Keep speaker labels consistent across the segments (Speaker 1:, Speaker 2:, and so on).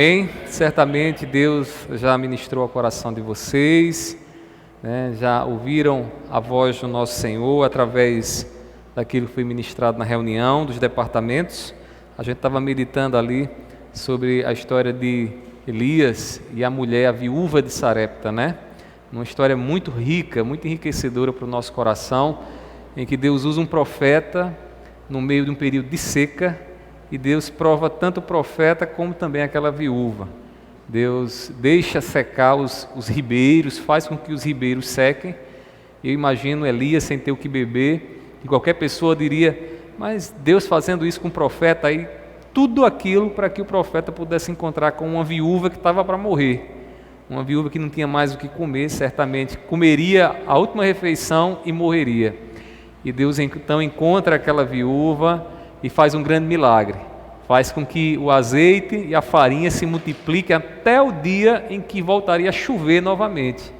Speaker 1: Bem, certamente Deus já ministrou ao coração de vocês, né? Já ouviram a voz do nosso Senhor através daquilo que foi ministrado na reunião dos departamentos. A gente estava meditando ali sobre a história de Elias e a mulher, a viúva de Sarepta, né? Uma história muito rica, muito enriquecedora para o nosso coração, em que Deus usa um profeta no meio de um período de seca. E Deus prova tanto o profeta como também aquela viúva. Deus deixa secar os ribeiros, faz com que os ribeiros sequem. Eu imagino Elias sem ter o que beber, e qualquer pessoa diria, mas Deus fazendo isso com o profeta, aí tudo aquilo para que o profeta pudesse encontrar com uma viúva que estava para morrer. Uma viúva que não tinha mais o que comer, certamente comeria a última refeição e morreria. E Deus então encontra aquela viúva e faz um grande milagre, faz com que o azeite e a farinha se multipliquem até o dia em que voltaria a chover novamente,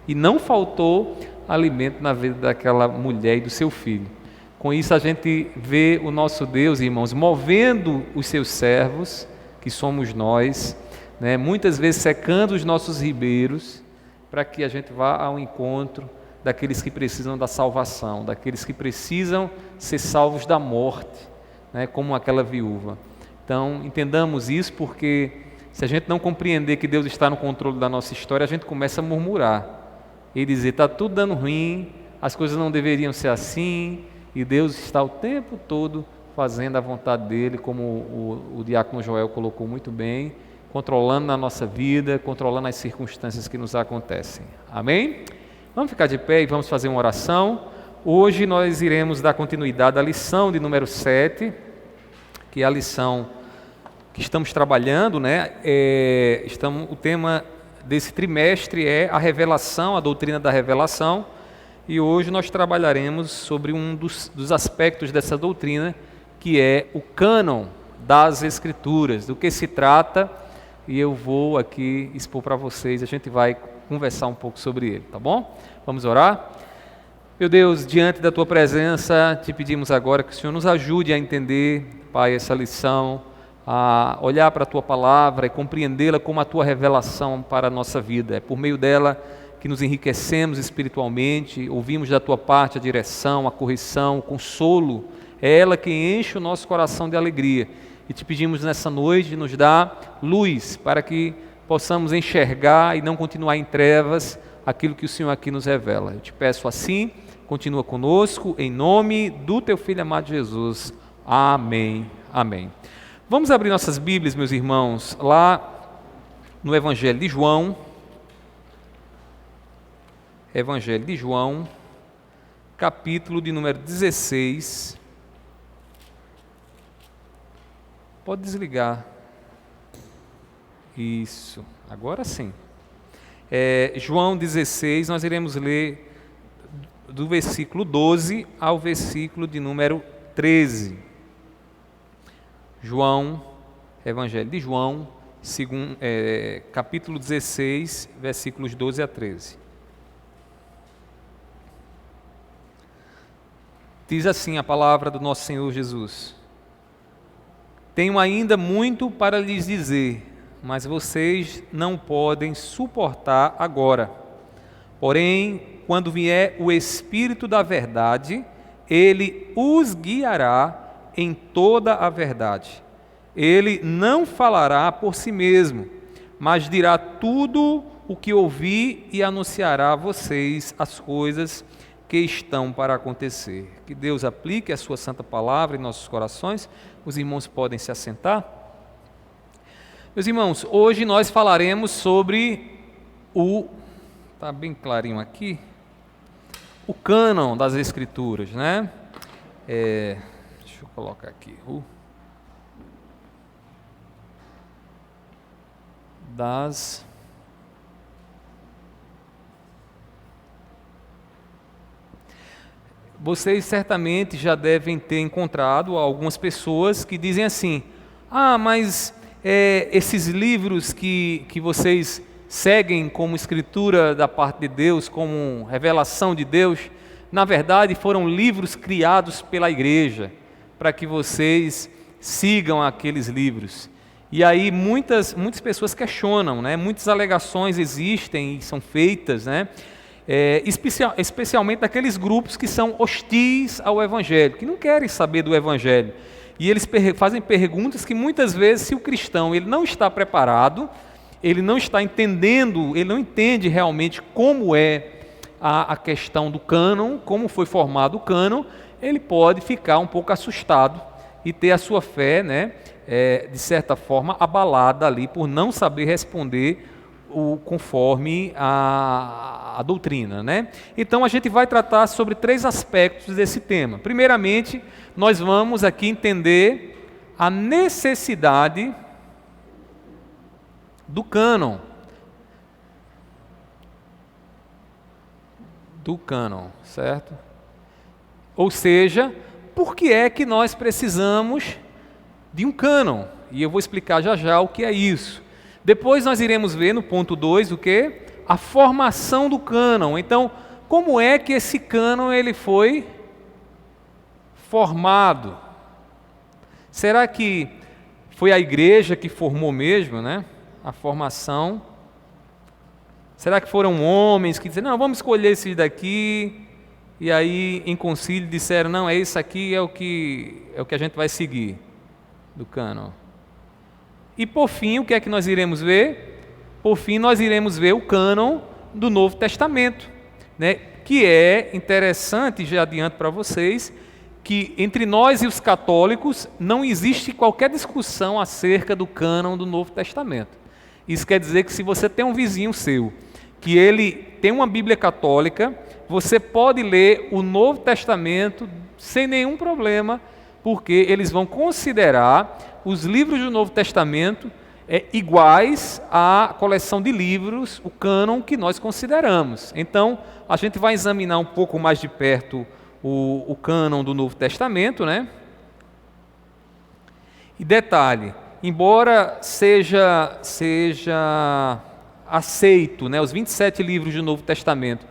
Speaker 1: e não faltou alimento na vida daquela mulher e do seu filho. Com isso a gente vê o nosso Deus, irmãos, movendo os seus servos, que somos nós, né, muitas vezes secando os nossos ribeiros, para que a gente vá ao encontro daqueles que precisam da salvação, daqueles que precisam ser salvos da morte, né, como aquela viúva. Então, entendamos isso, porque se a gente não compreender que Deus está no controle da nossa história, a gente começa a murmurar e dizer, está tudo dando ruim, as coisas não deveriam ser assim, e Deus está o tempo todo fazendo a vontade dEle, como o diácono Joel colocou muito bem, controlando a nossa vida, controlando as circunstâncias que nos acontecem. Amém? Vamos ficar de pé e vamos fazer uma oração. Hoje nós iremos dar continuidade à lição de número 7, que é a lição que estamos trabalhando, né? O tema desse trimestre é a revelação, a doutrina da revelação, e hoje nós trabalharemos sobre um dos aspectos dessa doutrina, que é o cânon das Escrituras, do que se trata, e eu vou aqui expor para vocês, a gente vai conversar um pouco sobre ele, tá bom? Vamos orar? Meu Deus, diante da Tua presença, te pedimos agora que o Senhor nos ajude a entender, Pai, essa lição, a olhar para a Tua palavra e compreendê-la como a Tua revelação para a nossa vida. É por meio dela que nos enriquecemos espiritualmente, ouvimos da Tua parte a direção, a correção, o consolo. É ela que enche o nosso coração de alegria. E te pedimos nessa noite de nos dar luz para que possamos enxergar e não continuar em trevas aquilo que o Senhor aqui nos revela. Eu te peço assim, continua conosco, em nome do Teu Filho amado Jesus. Amém. Amém. Vamos abrir nossas Bíblias, meus irmãos, lá no Evangelho de João. Evangelho de João, capítulo de número 16. Pode desligar. Isso, agora sim. João 16, nós iremos ler do versículo 12 ao versículo de número 13. João, Evangelho de João, capítulo 16, versículos 12 a 13. Diz assim a palavra do nosso Senhor Jesus: Tenho ainda muito para lhes dizer, mas vocês não podem suportar agora. Porém, quando vier o Espírito da verdade, ele os guiará em toda a verdade. Ele não falará por si mesmo, mas dirá tudo o que ouvir e anunciará a vocês as coisas que estão para acontecer. Que Deus aplique a sua santa palavra em nossos corações. Os irmãos podem se assentar. Meus irmãos, hoje nós falaremos sobre está bem clarinho aqui, o cânon das Escrituras, né? Deixa eu colocar aqui, Vocês certamente já devem ter encontrado algumas pessoas que dizem assim, mas esses livros que vocês seguem como escritura da parte de Deus, como revelação de Deus, na verdade foram livros criados pela igreja, para que vocês sigam aqueles livros. E aí muitas pessoas questionam, né? Muitas alegações existem e são feitas, né? Especialmente daqueles grupos que são hostis ao Evangelho, que não querem saber do Evangelho. E eles fazem perguntas que muitas vezes, se o cristão ele não está preparado, ele não está entendendo, ele não entende realmente como é a questão do cânon, como foi formado o cânon, ele pode ficar um pouco assustado e ter a sua fé, né, de certa forma, abalada ali por não saber responder conforme a doutrina, né? Então a gente vai tratar sobre 3 aspectos desse tema. Primeiramente, nós vamos aqui entender a necessidade do cânon. Do cânon, certo? Ou seja, por que é que nós precisamos de um cânon? E eu vou explicar já já o que é isso. Depois nós iremos ver no ponto 2 o quê? A formação do cânon. Então, como é que esse cânon ele foi formado? Será que foi a igreja que formou mesmo, né? A formação? Será que foram homens que disseram, não, vamos escolher esse daqui, e aí em concílio disseram, não, esse aqui é o que a gente vai seguir do cânon? E por fim, o que é que nós iremos ver? Por fim, nós iremos ver o cânon do Novo Testamento, né? Que é interessante, já adianto para vocês, que entre nós e os católicos não existe qualquer discussão acerca do cânon do Novo Testamento. Isso quer dizer que se você tem um vizinho seu, que ele tem uma Bíblia católica, você pode ler o Novo Testamento sem nenhum problema, porque eles vão considerar os livros do Novo Testamento iguais à coleção de livros, o cânon que nós consideramos. Então, a gente vai examinar um pouco mais de perto o cânon do Novo Testamento, né? E detalhe, embora seja aceito, né, os 27 livros do Novo Testamento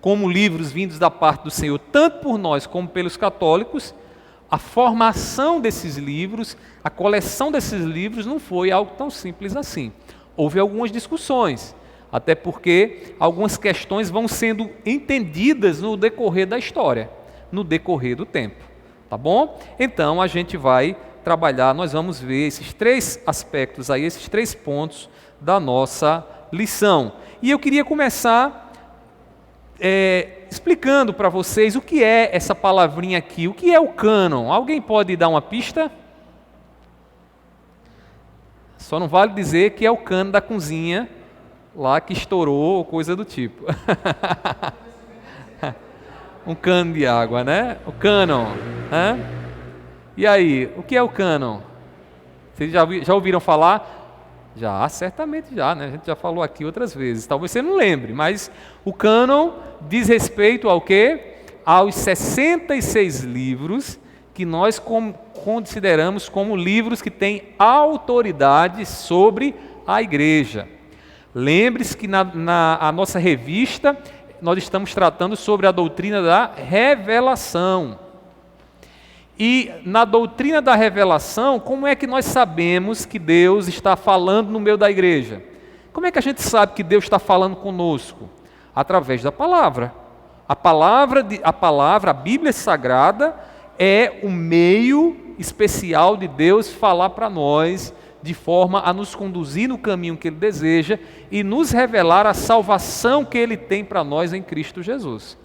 Speaker 1: como livros vindos da parte do Senhor, tanto por nós como pelos católicos, a formação desses livros, a coleção desses livros não foi algo tão simples assim. Houve algumas discussões, até porque algumas questões vão sendo entendidas no decorrer da história, no decorrer do tempo, tá bom? Então a gente vai trabalhar, nós vamos ver esses 3 aspectos aí, esses 3 pontos da nossa lição. E eu queria começar explicando para vocês o que é essa palavrinha aqui, o que é o cânon. Alguém pode dar uma pista? Só não vale dizer que é o cano da cozinha, lá que estourou ou coisa do tipo. Um cano de água, né? O cânon. Né? E aí, o que é o cânon? Vocês já ouviram falar? Já, certamente já, né? A gente já falou aqui outras vezes. Talvez você não lembre, mas o cânon diz respeito ao quê? Aos 66 livros que nós consideramos como livros que têm autoridade sobre a igreja. Lembre-se que na nossa revista nós estamos tratando sobre a doutrina da revelação. E na doutrina da revelação, como é que nós sabemos que Deus está falando no meio da igreja? Como é que a gente sabe que Deus está falando conosco? Através da palavra. A Bíblia Sagrada é o meio especial de Deus falar para nós, de forma a nos conduzir no caminho que Ele deseja e nos revelar a salvação que Ele tem para nós em Cristo Jesus.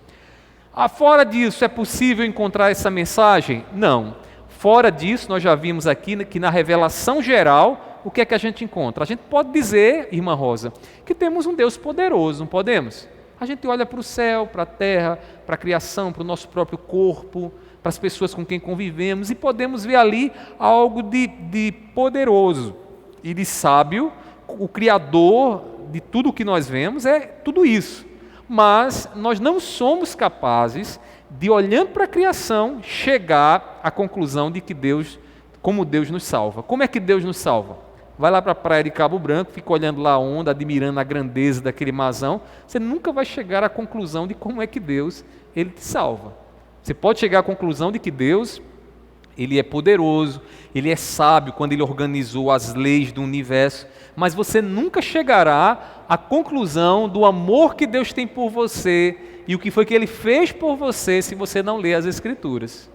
Speaker 1: Fora disso, é possível encontrar essa mensagem? Não. Fora disso, nós já vimos aqui que na revelação geral, o que é que a gente encontra? A gente pode dizer, irmã Rosa, que temos um Deus poderoso, não podemos? A gente olha para o céu, para a terra, para a criação, para o nosso próprio corpo, para as pessoas com quem convivemos, e podemos ver ali algo de poderoso e de sábio. O Criador de tudo o que nós vemos é tudo isso. Mas nós não somos capazes de, olhando para a criação, chegar à conclusão de que como Deus nos salva. Como é que Deus nos salva? Vai lá para a praia de Cabo Branco, fica olhando lá a onda, admirando a grandeza daquele marzão, você nunca vai chegar à conclusão de como é que Deus, Ele te salva. Você pode chegar à conclusão de que Deus, Ele é poderoso, ele é sábio quando ele organizou as leis do universo, mas você nunca chegará à conclusão do amor que Deus tem por você e o que foi que ele fez por você se você não ler as Escrituras.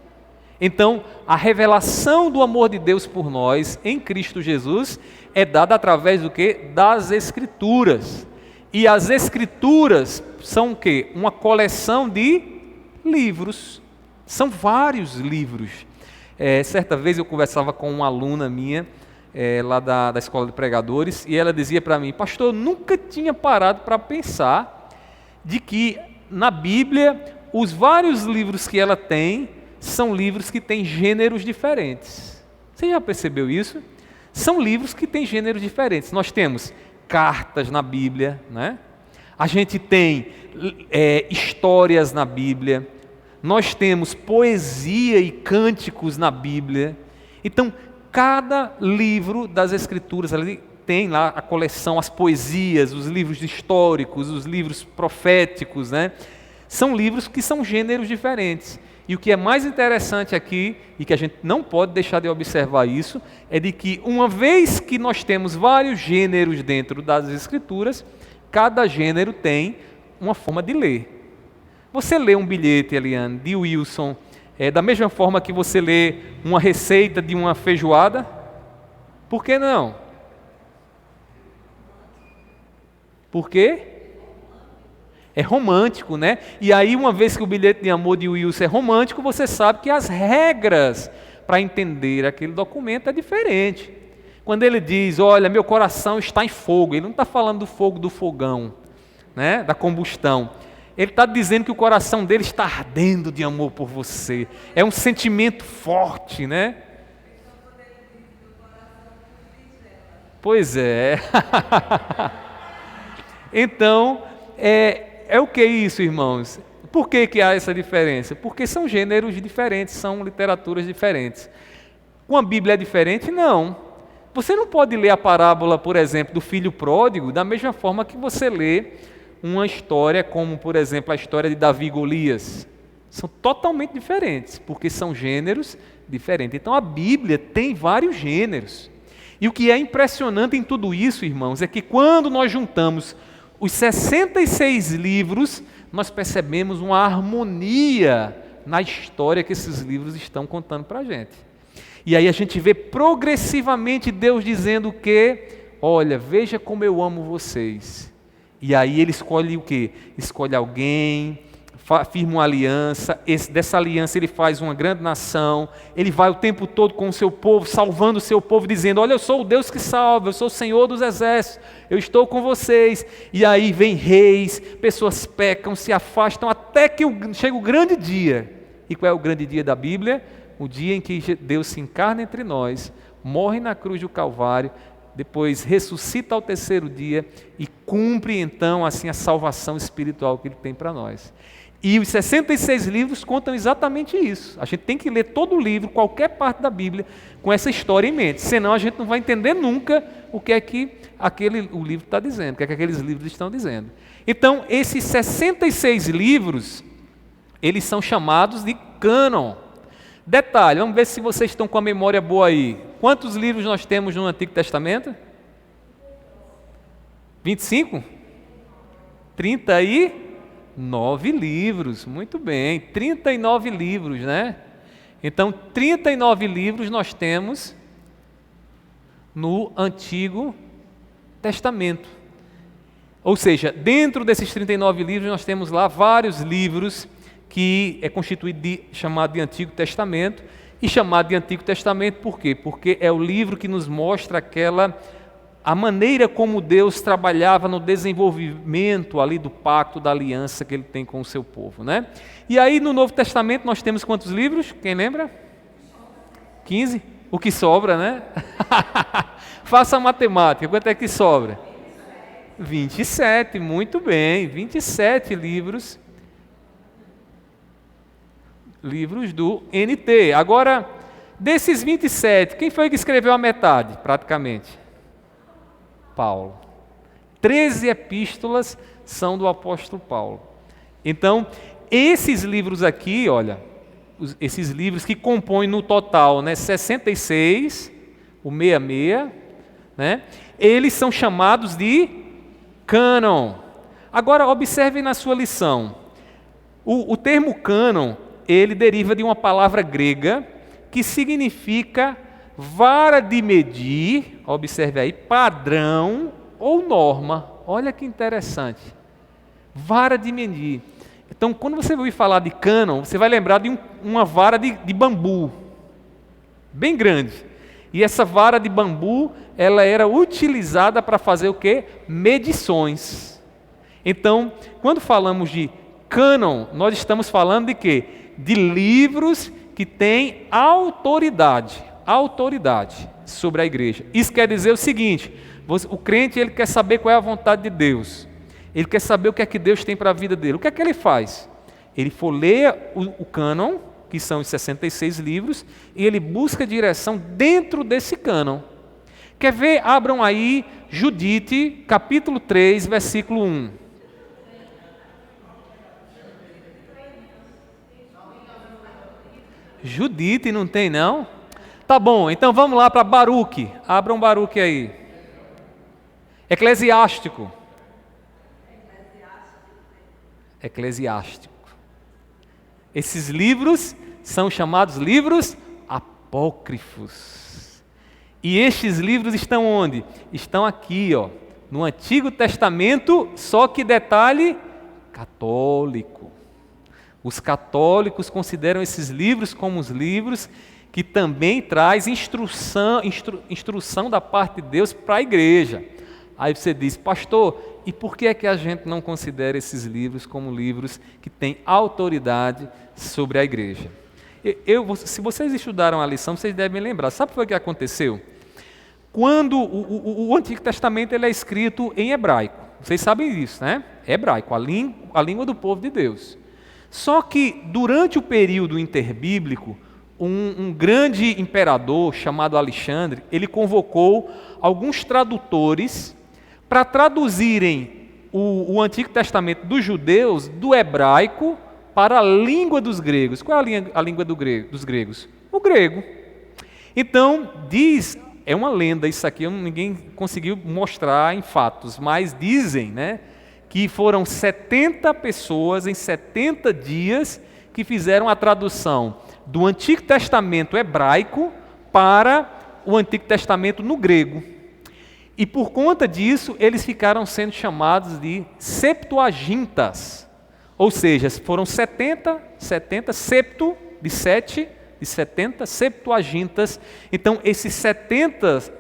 Speaker 1: Então, a revelação do amor de Deus por nós em Cristo Jesus é dada através do quê? Das Escrituras. E as Escrituras são o quê? Uma coleção de livros. São vários livros. Certa vez eu conversava com uma aluna minha, lá da Escola de Pregadores, e ela dizia para mim: pastor, eu nunca tinha parado para pensar de que na Bíblia, os vários livros que ela tem, são livros que têm gêneros diferentes. Você já percebeu isso? São livros que têm gêneros diferentes. Nós temos cartas na Bíblia, né? A gente tem histórias na Bíblia, nós temos poesia e cânticos na Bíblia. Então, cada livro das Escrituras, ali tem lá a coleção, as poesias, os livros históricos, os livros proféticos, né? São livros que são gêneros diferentes. E o que é mais interessante aqui, e que a gente não pode deixar de observar isso, é de que uma vez que nós temos vários gêneros dentro das Escrituras, cada gênero tem uma forma de ler. Você lê um bilhete, Eliane, de Wilson, da mesma forma que você lê uma receita de uma feijoada? Por que não? Por quê? É romântico, né? E aí, uma vez que o bilhete de amor de Wilson é romântico, você sabe que as regras para entender aquele documento é diferente. Quando ele diz, olha, meu coração está em fogo, ele não está falando do fogo do fogão, né? Da combustão. Ele está dizendo que o coração dele está ardendo de amor por você. É um sentimento forte, né? Pois é. Então, é o que isso, irmãos? Por que há essa diferença? Porque são gêneros diferentes, são literaturas diferentes. Uma Bíblia é diferente? Não. Você não pode ler a parábola, por exemplo, do filho pródigo da mesma forma que você lê uma história como, por exemplo, a história de Davi e Golias. São totalmente diferentes, porque são gêneros diferentes. Então a Bíblia tem vários gêneros. E o que é impressionante em tudo isso, irmãos, é que quando nós juntamos os 66 livros, nós percebemos uma harmonia na história que esses livros estão contando para a gente. E aí a gente vê progressivamente Deus dizendo que, olha, veja como eu amo vocês. E aí ele escolhe o quê? Escolhe alguém, firma uma aliança, dessa aliança ele faz uma grande nação, ele vai o tempo todo com o seu povo, salvando o seu povo, dizendo, olha, eu sou o Deus que salva, eu sou o Senhor dos exércitos, eu estou com vocês. E aí vem reis, pessoas pecam, se afastam, até que chega o grande dia. E qual é o grande dia da Bíblia? O dia em que Deus se encarna entre nós, morre na cruz do Calvário, depois ressuscita ao terceiro dia e cumpre então assim a salvação espiritual que Ele tem para nós. E os 66 livros contam exatamente isso. A gente tem que ler todo o livro, qualquer parte da Bíblia, com essa história em mente, senão a gente não vai entender nunca o que é que o livro está dizendo, o que é que aqueles livros estão dizendo. Então, esses 66 livros, eles são chamados de cânon. Detalhe, vamos ver se vocês estão com a memória boa aí. Quantos livros nós temos no Antigo Testamento? 25? 39 livros, muito bem, 39 livros, né? Então, 39 livros nós temos no Antigo Testamento. Ou seja, dentro desses 39 livros nós temos lá vários livros que é constituído chamado de Antigo Testamento, e chamado de Antigo Testamento por quê? Porque é o livro que nos mostra a maneira como Deus trabalhava no desenvolvimento ali do pacto, da aliança que Ele tem com o seu povo, né? E aí no Novo Testamento nós temos quantos livros? Quem lembra? 15? O que sobra, né? Faça a matemática, quanto é que sobra? 27, muito bem, 27 livros do NT. Agora, desses 27, quem foi que escreveu a metade, praticamente? Paulo. 13 epístolas são do apóstolo Paulo. Então, esses livros aqui, olha, esses livros que compõem no total, né, 66, o 66, né, eles são chamados de cânon. Agora, observe na sua lição. O termo cânon, ele deriva de uma palavra grega que significa vara de medir, observe aí, padrão ou norma. Olha que interessante. Vara de medir. Então, quando você ouvir falar de cânon, você vai lembrar de uma vara de bambu, bem grande. E essa vara de bambu, ela era utilizada para fazer o quê? Medições. Então, quando falamos de cânon, nós estamos falando de quê? De livros que têm autoridade sobre a igreja. Isso quer dizer o seguinte: o crente, ele quer saber qual é a vontade de Deus. Ele quer saber o que é que Deus tem para a vida dele. O que é que ele faz? Ele folheia o cânon, que são os 66 livros, e ele busca direção dentro desse cânon. Quer ver? Abram aí Judite, capítulo 3, versículo 1. Judite, não tem não? Tá bom, então vamos lá para Baruque. Abram Baruque aí. Eclesiástico. Esses livros são chamados livros apócrifos. E estes livros estão onde? Estão aqui, ó, no Antigo Testamento, só que detalhe, católico. Os católicos consideram esses livros como os livros que também traz instrução da parte de Deus para a igreja. Aí você diz, pastor, e por que é que a gente não considera esses livros como livros que têm autoridade sobre a igreja? Se vocês estudaram a lição, vocês devem lembrar. Sabe o que foi que aconteceu? Quando o Antigo Testamento ele é escrito em hebraico. Vocês sabem disso, né? Hebraico, a língua do povo de Deus. Só que durante o período interbíblico, um grande imperador chamado Alexandre, ele convocou alguns tradutores para traduzirem o Antigo Testamento dos judeus do hebraico para a língua dos gregos. Qual é a língua dos gregos? O grego. Então, é uma lenda isso aqui, ninguém conseguiu mostrar em fatos, mas dizem, né, que foram 70 pessoas em 70 dias que fizeram a tradução do Antigo Testamento hebraico para o Antigo Testamento no grego. E por conta disso, eles ficaram sendo chamados de Septuagintas. Ou seja, foram 70, septo, de 7, de 70, Septuagintas. Então, esses 70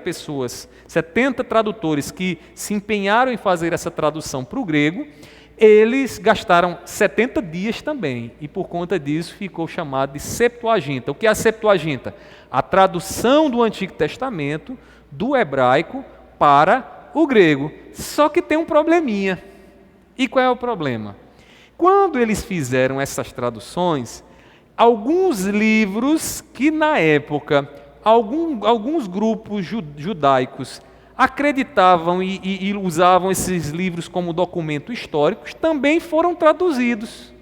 Speaker 1: pessoas, 70 tradutores que se empenharam em fazer essa tradução para o grego, eles gastaram 70 dias também, e por conta disso ficou chamado de Septuaginta. O que é a Septuaginta? A tradução do Antigo Testamento, do hebraico para o grego. Só que tem um probleminha. E qual é o problema? Quando eles fizeram essas traduções, alguns livros que na época, alguns grupos judaicos acreditavam e usavam esses livros como documentos históricos, também foram traduzidos.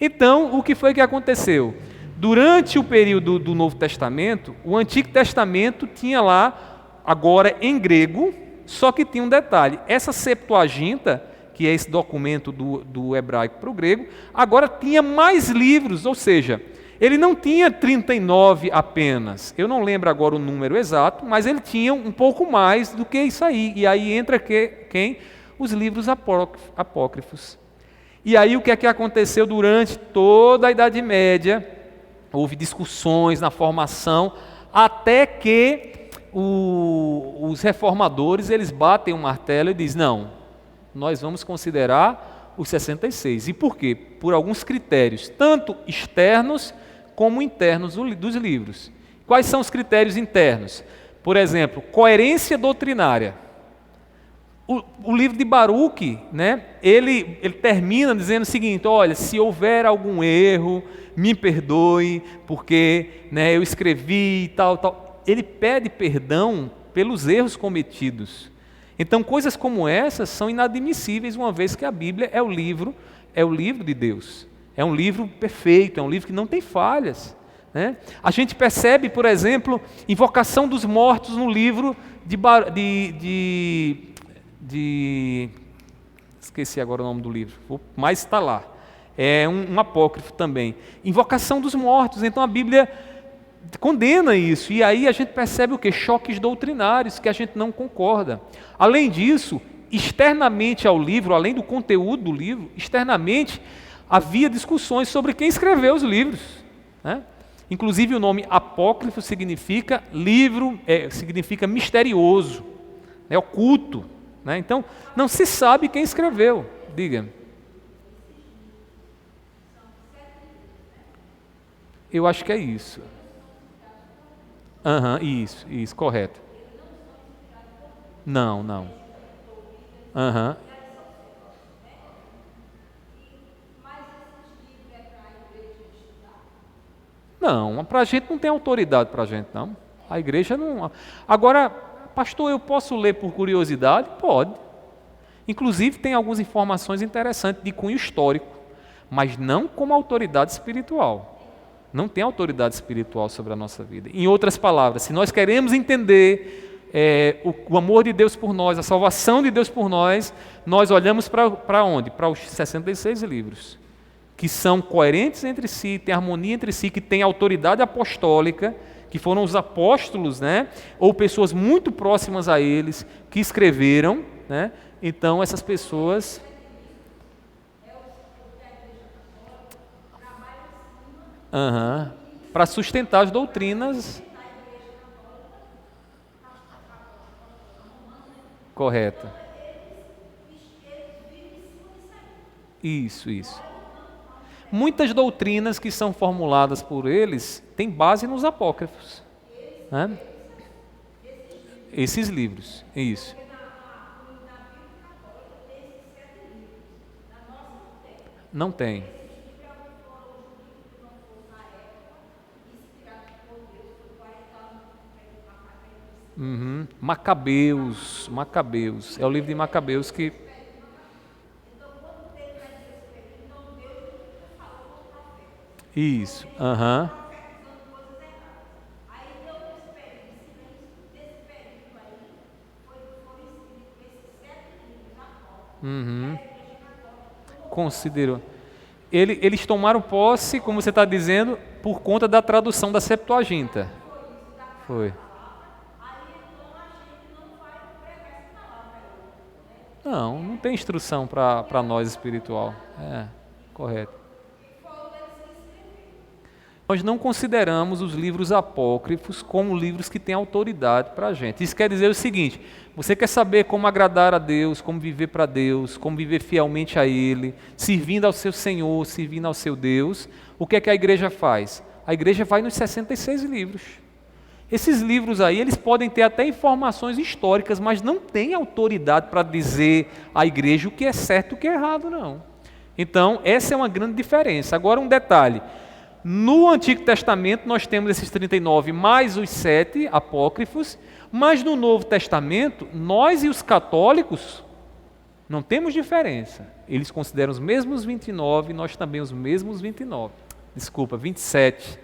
Speaker 1: Então, o que foi que aconteceu? Durante o período do Novo Testamento, o Antigo Testamento tinha lá, agora em grego, só que tinha um detalhe. Essa Septuaginta, que é esse documento do hebraico para o grego, agora tinha mais livros, ou seja, ele não tinha 39 apenas, eu não lembro agora o número exato, mas ele tinha um pouco mais do que isso aí. E aí entra quem? Os livros apócrifos. E aí o que é que aconteceu durante toda a Idade Média? Houve discussões na formação, até que os reformadores, eles batem o martelo e dizem, não, nós vamos considerar os 66. E por quê? Por alguns critérios, tanto externos como internos dos livros. Quais são os critérios internos? Por exemplo, coerência doutrinária. O livro de Baruque, né, ele termina dizendo o seguinte, olha, se houver algum erro, me perdoe, porque, né, eu escrevi e tal. Ele pede perdão pelos erros cometidos. Então, coisas como essas são inadmissíveis, uma vez que a Bíblia é o livro de Deus. É um livro perfeito, é um livro que não tem falhas, né? A gente percebe, por exemplo, invocação dos mortos no livro esqueci agora o nome do livro, mas está lá. É um apócrifo também. Invocação dos mortos. Então a Bíblia condena isso. E aí a gente percebe o quê? Choques doutrinários que a gente não concorda. Além disso, externamente ao livro, além do conteúdo do livro, externamente havia discussões sobre quem escreveu os livros, né? Inclusive o nome apócrifo significa livro, significa misterioso, oculto, né? Então não se sabe quem escreveu. Diga. Eu acho que é isso. Isso, correto. Não. Não, para a gente não tem autoridade para a gente, não. A igreja não. Agora, pastor, eu posso ler por curiosidade? Pode. Inclusive tem algumas informações interessantes de cunho histórico, mas não como autoridade espiritual. Não tem autoridade espiritual sobre a nossa vida. Em outras palavras, se nós queremos entender o amor de Deus por nós, a salvação de Deus por nós, nós olhamos para onde? Para os 66 livros, que são coerentes entre si, têm harmonia entre si, que têm autoridade apostólica, que foram os apóstolos, né, ou pessoas muito próximas a eles, que escreveram, né? Então essas pessoas... Para sustentar as doutrinas. Correto. Isso. Muitas doutrinas que são formuladas por eles têm base nos apócrifos, né? Esses livros, isso. Não tem. Macabeus. É o livro de Macabeus que... Isso, Considerou. Eles tomaram posse, como você está dizendo, por conta da tradução da Septuaginta. Foi. Não tem instrução para nós espiritual. Correto. Nós não consideramos os livros apócrifos como livros que têm autoridade para a gente. Isso quer dizer o seguinte: você quer saber como agradar a Deus, como viver para Deus, como viver fielmente a Ele, servindo ao seu Senhor, servindo ao seu Deus, o que é que a igreja faz? A igreja vai nos 66 livros. Esses livros aí, eles podem ter até informações históricas, mas não têm autoridade para dizer à igreja o que é certo e o que é errado, não. Então, essa é uma grande diferença. Agora, um detalhe. No Antigo Testamento, nós temos esses 39 mais os 7 apócrifos, mas no Novo Testamento, nós e os católicos não temos diferença. Eles consideram os mesmos 29, nós também os mesmos 29. Desculpa, 27.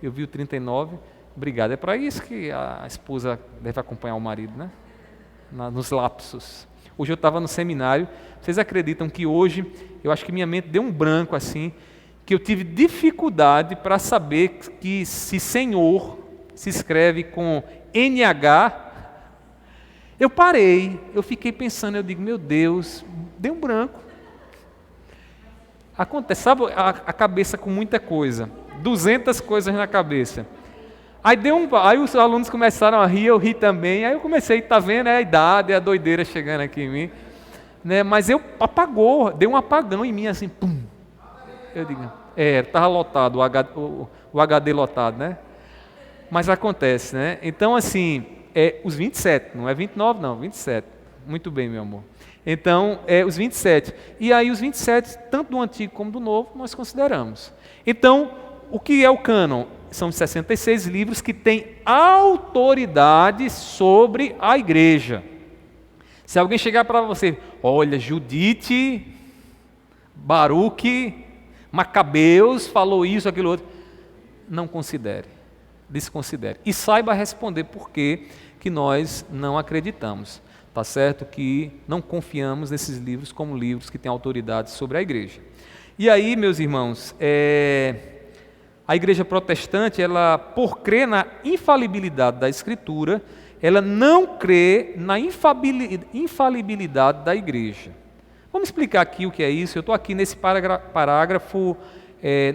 Speaker 1: Eu vi o 39. Obrigado. É para isso que a esposa deve acompanhar o marido, né? Nos lapsos. Hoje eu estava no seminário. Vocês acreditam que hoje, eu acho que minha mente deu um branco assim, que eu tive dificuldade para saber que se Senhor se escreve com NH. Eu parei, eu fiquei pensando, eu digo, meu Deus, deu um branco. Acontece, sabe a cabeça com muita coisa, 200 coisas na cabeça. Aí os alunos começaram a rir, eu ri também, aí eu comecei, tá vendo, é a idade, é a doideira chegando aqui em mim, né? Mas deu um apagão em mim assim, pum. Eu digo, estava lotado, o HD lotado, né? Mas acontece, né? Então assim, os 27, não é 29 não, 27. Muito bem, meu amor. Então, os 27. E aí os 27, tanto do Antigo como do Novo, nós consideramos. Então, o que é o cânon? São 66 livros que têm autoridade sobre a igreja. Se alguém chegar para você, olha, Judite, Baruque, Macabeus falou isso, aquilo outro. Não considere, desconsidere. E saiba responder por que nós não acreditamos. Tá certo? Que não confiamos nesses livros como livros que têm autoridade sobre a igreja. E aí, meus irmãos, a igreja protestante, ela, por crer na infalibilidade da Escritura, ela não crê na infalibilidade da igreja. Vamos explicar aqui o que é isso. Eu estou aqui nesse parágrafo,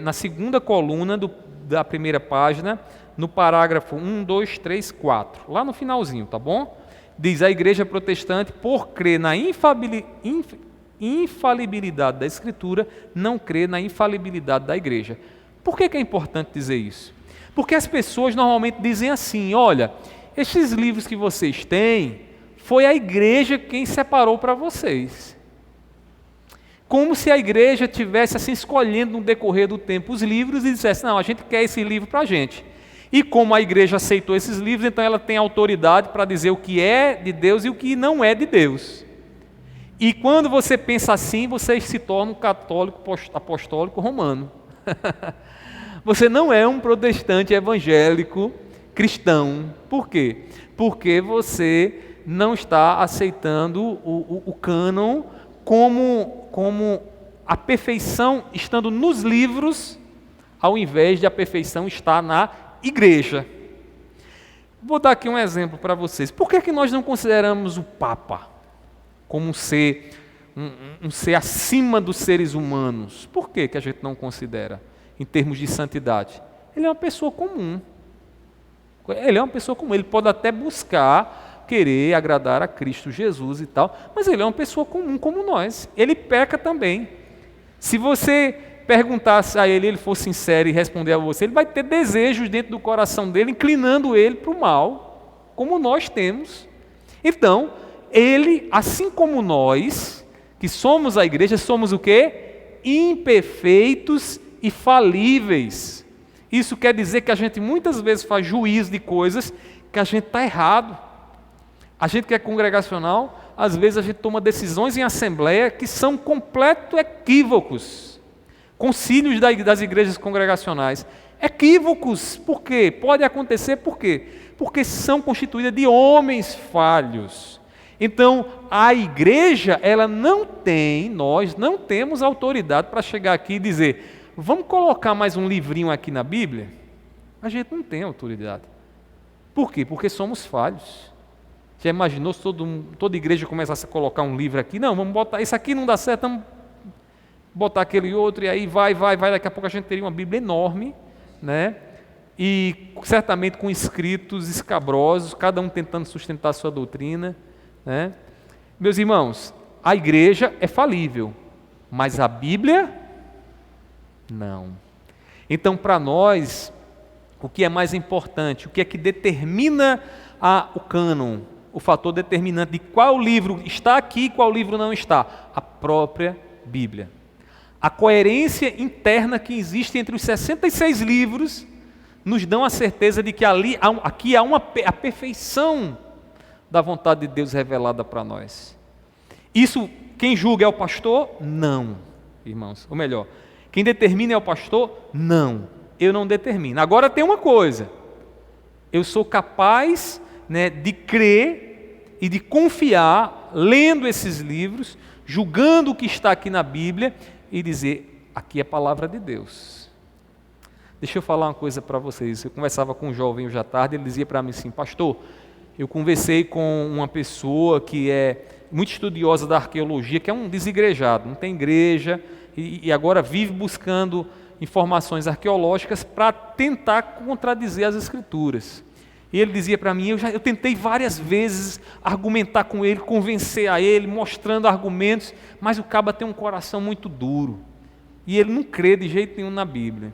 Speaker 1: na segunda coluna da primeira página, no parágrafo 1, 2, 3, 4, lá no finalzinho, tá bom? Diz: a igreja protestante, por crer na infalibilidade da Escritura, não crê na infalibilidade da igreja. Por que é importante dizer isso? Porque as pessoas normalmente dizem assim: olha, estes livros que vocês têm, foi a igreja quem separou para vocês. Como se a igreja tivesse assim escolhendo no decorrer do tempo os livros e dissesse: não, a gente quer esse livro para a gente. E como a igreja aceitou esses livros, então ela tem autoridade para dizer o que é de Deus e o que não é de Deus. E quando você pensa assim, você se torna um católico apostólico romano. Você não é um protestante evangélico cristão. Por quê? Porque você não está aceitando o cânon como a perfeição estando nos livros, ao invés de a perfeição estar na igreja. Vou dar aqui um exemplo para vocês. Por que nós não consideramos o Papa como um ser acima dos seres humanos? Por que a gente não considera, em termos de santidade? Ele é uma pessoa comum. Ele pode até buscar, querer agradar a Cristo Jesus e tal, mas ele é uma pessoa comum como nós. Ele peca também. Se você perguntasse a ele fosse sincero e responder a você, ele vai ter desejos dentro do coração dele, inclinando ele para o mal, como nós temos. Então, ele, assim como nós, que somos a igreja, somos o quê? Imperfeitos e falíveis. Isso quer dizer que a gente muitas vezes faz juízo de coisas que a gente está errado. A gente que é congregacional, às vezes a gente toma decisões em assembleia que são completos equívocos. Concílios das igrejas congregacionais. Equívocos. Por quê? Pode acontecer por quê? Porque são constituídas de homens falhos. Então, a igreja, nós não temos autoridade para chegar aqui e dizer: vamos colocar mais um livrinho aqui na Bíblia? A gente não tem autoridade. Por quê? Porque somos falhos. Já imaginou se toda igreja começasse a colocar um livro aqui? Não, vamos botar, isso aqui não dá certo, vamos botar aquele outro, e aí vai, daqui a pouco a gente teria uma Bíblia enorme, né? E certamente com escritos escabrosos, cada um tentando sustentar a sua doutrina, né? Meus irmãos, a igreja é falível, mas a Bíblia, não. Então, para nós, o que é mais importante, o que é que determina o cânon, o fator determinante de qual livro está aqui e qual livro não está? A própria Bíblia. A coerência interna que existe entre os 66 livros nos dão a certeza de que aqui há a perfeição da vontade de Deus revelada para nós. Isso, quem julga é o pastor? Não, irmãos. Ou melhor, quem determina é o pastor? Não, eu não determino. Agora tem uma coisa, eu sou capaz, né, de crer e de confiar, lendo esses livros, julgando o que está aqui na Bíblia e dizer: aqui é a palavra de Deus. Deixa eu falar uma coisa para vocês. Eu conversava com um jovem hoje à tarde, ele dizia para mim assim: pastor, eu conversei com uma pessoa que é muito estudiosa da arqueologia, que é um desigrejado, não tem igreja, e agora vive buscando informações arqueológicas para tentar contradizer as Escrituras. E ele dizia para mim: eu tentei várias vezes argumentar com ele, convencer a ele, mostrando argumentos, mas o caba tem um coração muito duro, e ele não crê de jeito nenhum na Bíblia.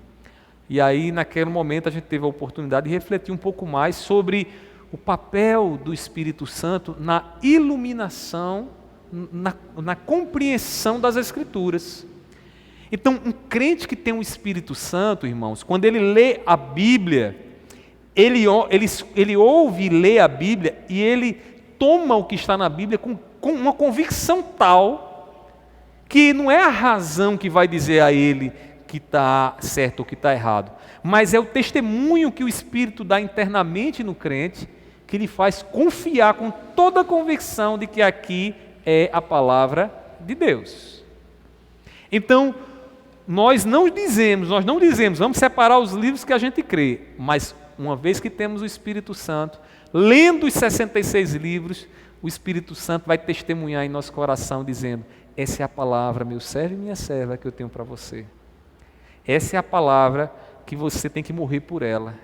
Speaker 1: E aí, naquele momento, a gente teve a oportunidade de refletir um pouco mais sobre o papel do Espírito Santo na iluminação, na compreensão das Escrituras. Então, um crente que tem o Espírito Santo, irmãos, quando ele lê a Bíblia, ele ouve ler a Bíblia e ele toma o que está na Bíblia com uma convicção tal que não é a razão que vai dizer a ele que está certo ou que está errado, mas é o testemunho que o Espírito dá internamente no crente, que lhe faz confiar com toda a convicção de que aqui é a palavra de Deus. Então, nós não dizemos, vamos separar os livros que a gente crê, mas uma vez que temos o Espírito Santo, lendo os 66 livros, o Espírito Santo vai testemunhar em nosso coração, dizendo: essa é a palavra, meu servo e minha serva, que eu tenho para você. Essa é a palavra que você tem que morrer por ela,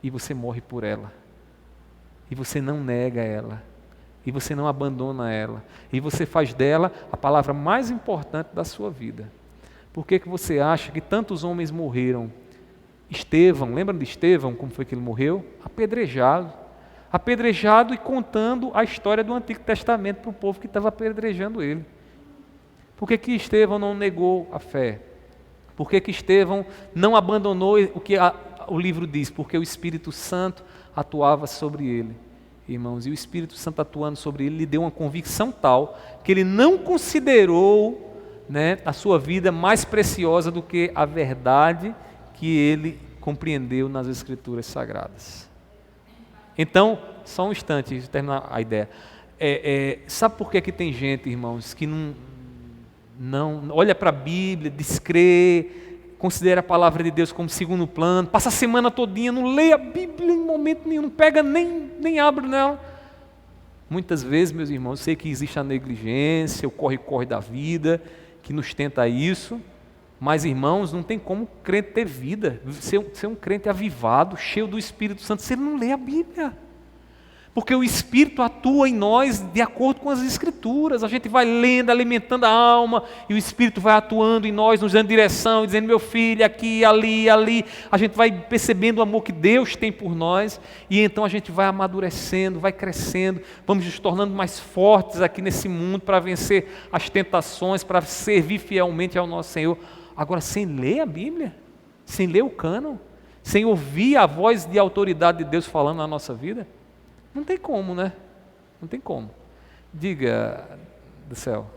Speaker 1: e você morre por ela, e você não nega ela, e você não abandona ela, e você faz dela a palavra mais importante da sua vida. Por que você acha que tantos homens morreram? Estevão, lembra de Estevão, como foi que ele morreu? Apedrejado e contando a história do Antigo Testamento para o povo que estava apedrejando ele. Por que Estevão não negou a fé? Por que Estevão não abandonou o que o livro diz? Porque o Espírito Santo atuava sobre ele, irmãos, e o Espírito Santo atuando sobre ele lhe deu uma convicção tal que ele não considerou, a sua vida mais preciosa do que a verdade que ele compreendeu nas Escrituras Sagradas. Então, só um instante, deixa eu terminar a ideia. Sabe por que tem gente, irmãos, que não olha para a Bíblia, descrê, considera a palavra de Deus como segundo plano, passa a semana todinha, não lê a Bíblia em momento nenhum, não pega nem abre nela? Muitas vezes, meus irmãos, eu sei que existe a negligência, o corre-corre da vida, que nos tenta a isso, mas, irmãos, não tem como crente ter vida, ser um crente avivado, cheio do Espírito Santo, se ele não lê a Bíblia. Porque o Espírito atua em nós de acordo com as Escrituras. A gente vai lendo, alimentando a alma, e o Espírito vai atuando em nós, nos dando direção, dizendo: meu filho, aqui, ali, ali. A gente vai percebendo o amor que Deus tem por nós, e então a gente vai amadurecendo, vai crescendo, vamos nos tornando mais fortes aqui nesse mundo para vencer as tentações, para servir fielmente ao nosso Senhor. Agora, sem ler a Bíblia, sem ler o cânon, sem ouvir a voz de autoridade de Deus falando na nossa vida, não tem como, né? Não tem como. Diga, do céu.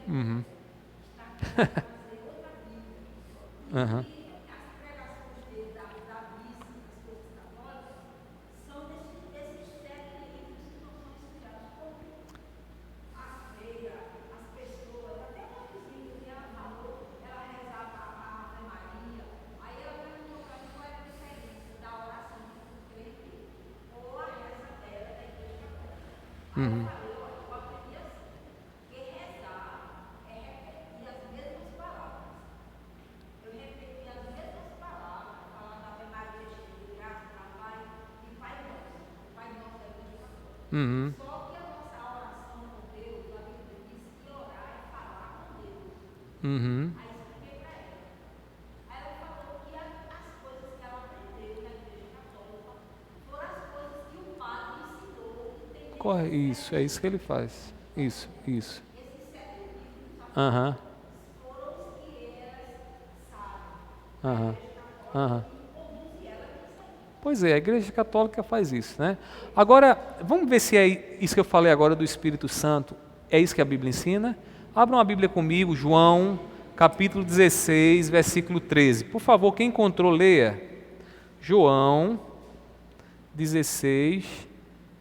Speaker 1: Uhum. Uhum. Uhum. Uhum. Uhum. Corre, isso, é isso que ele faz. Isso. Aham. Aham. Aham. Pois é, a Igreja Católica faz isso, né? Agora, vamos ver se é isso que eu falei agora do Espírito Santo, é isso que a Bíblia ensina? Abram a Bíblia comigo, João, capítulo 16, versículo 13. Por favor, quem encontrou, leia. João 16,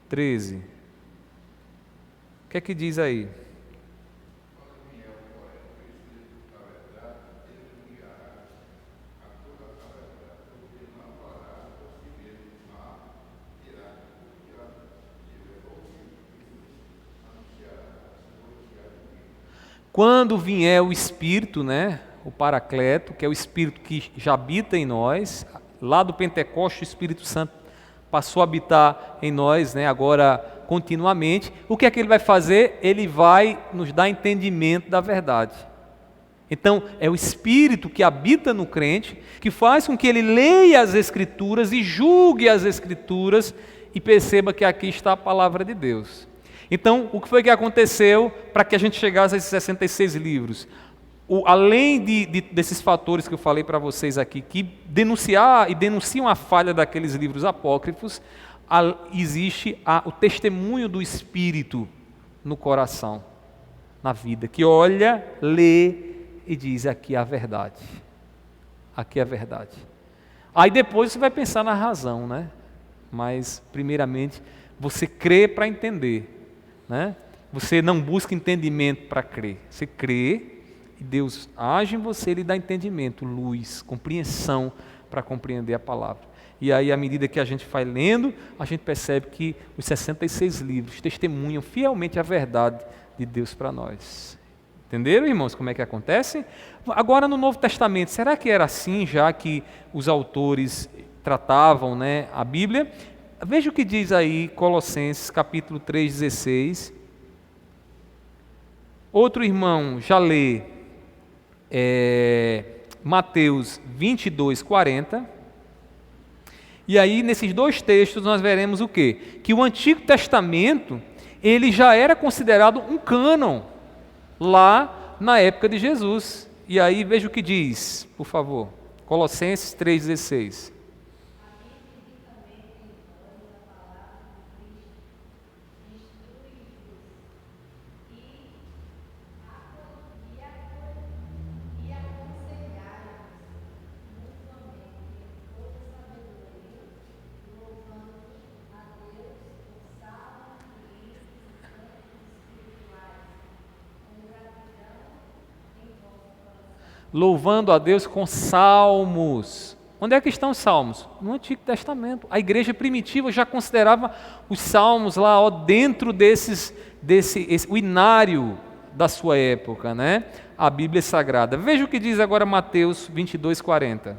Speaker 1: 13. O que é que diz aí? Quando vier o Espírito, o Paracleto, que é o Espírito que já habita em nós, lá do Pentecoste o Espírito Santo passou a habitar em nós, agora continuamente, o que é que ele vai fazer? Ele vai nos dar entendimento da verdade. Então, é o Espírito que habita no crente, que faz com que ele leia as Escrituras e julgue as Escrituras e perceba que aqui está a palavra de Deus. Então, o que foi que aconteceu para que a gente chegasse a esses 66 livros? Além desses fatores que eu falei para vocês aqui, que denunciam a falha daqueles livros apócrifos, existe o testemunho do Espírito no coração, na vida, que olha, lê e diz: aqui é a verdade, aqui é a verdade. Aí depois você vai pensar na razão, né? Mas primeiramente você crê para entender, né? Você não busca entendimento para crer, você crê e Deus age em você, Ele dá entendimento, luz, compreensão para compreender a palavra. E aí, à medida que a gente vai lendo, a gente percebe que os 66 livros testemunham fielmente a verdade de Deus para nós. Entenderam, irmãos, como é que acontece? Agora, no Novo Testamento, será que era assim, já que os autores tratavam, né, a Bíblia? Veja o que diz aí Colossenses, capítulo 3, 16. Outro irmão já lê Mateus 22, 40. E aí, nesses dois textos, nós veremos o quê? Que o Antigo Testamento, ele já era considerado um cânon, lá na época de Jesus. E aí, veja o que diz, por favor. Colossenses 3,16. Louvando a Deus com salmos. Onde é que estão os salmos? No Antigo Testamento. A igreja primitiva já considerava os salmos lá dentro o inário da sua época, né? A Bíblia Sagrada. Veja o que diz agora Mateus 22, 40.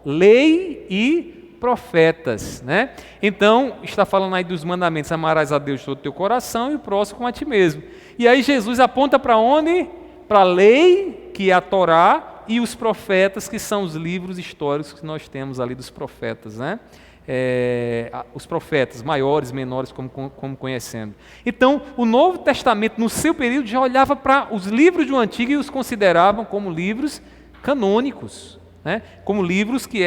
Speaker 1: Lei e profetas, né? Então, está falando aí dos mandamentos: amarás a Deus de todo o teu coração e o próximo como a ti mesmo. E aí Jesus aponta para onde? Para a lei, que é a Torá, e os profetas, que são os livros históricos que nós temos ali dos profetas, né? Os profetas, maiores, menores, como conhecendo. Então, o Novo Testamento, no seu período, já olhava para os livros do Antigo e os consideravam como livros canônicos, né? Como livros que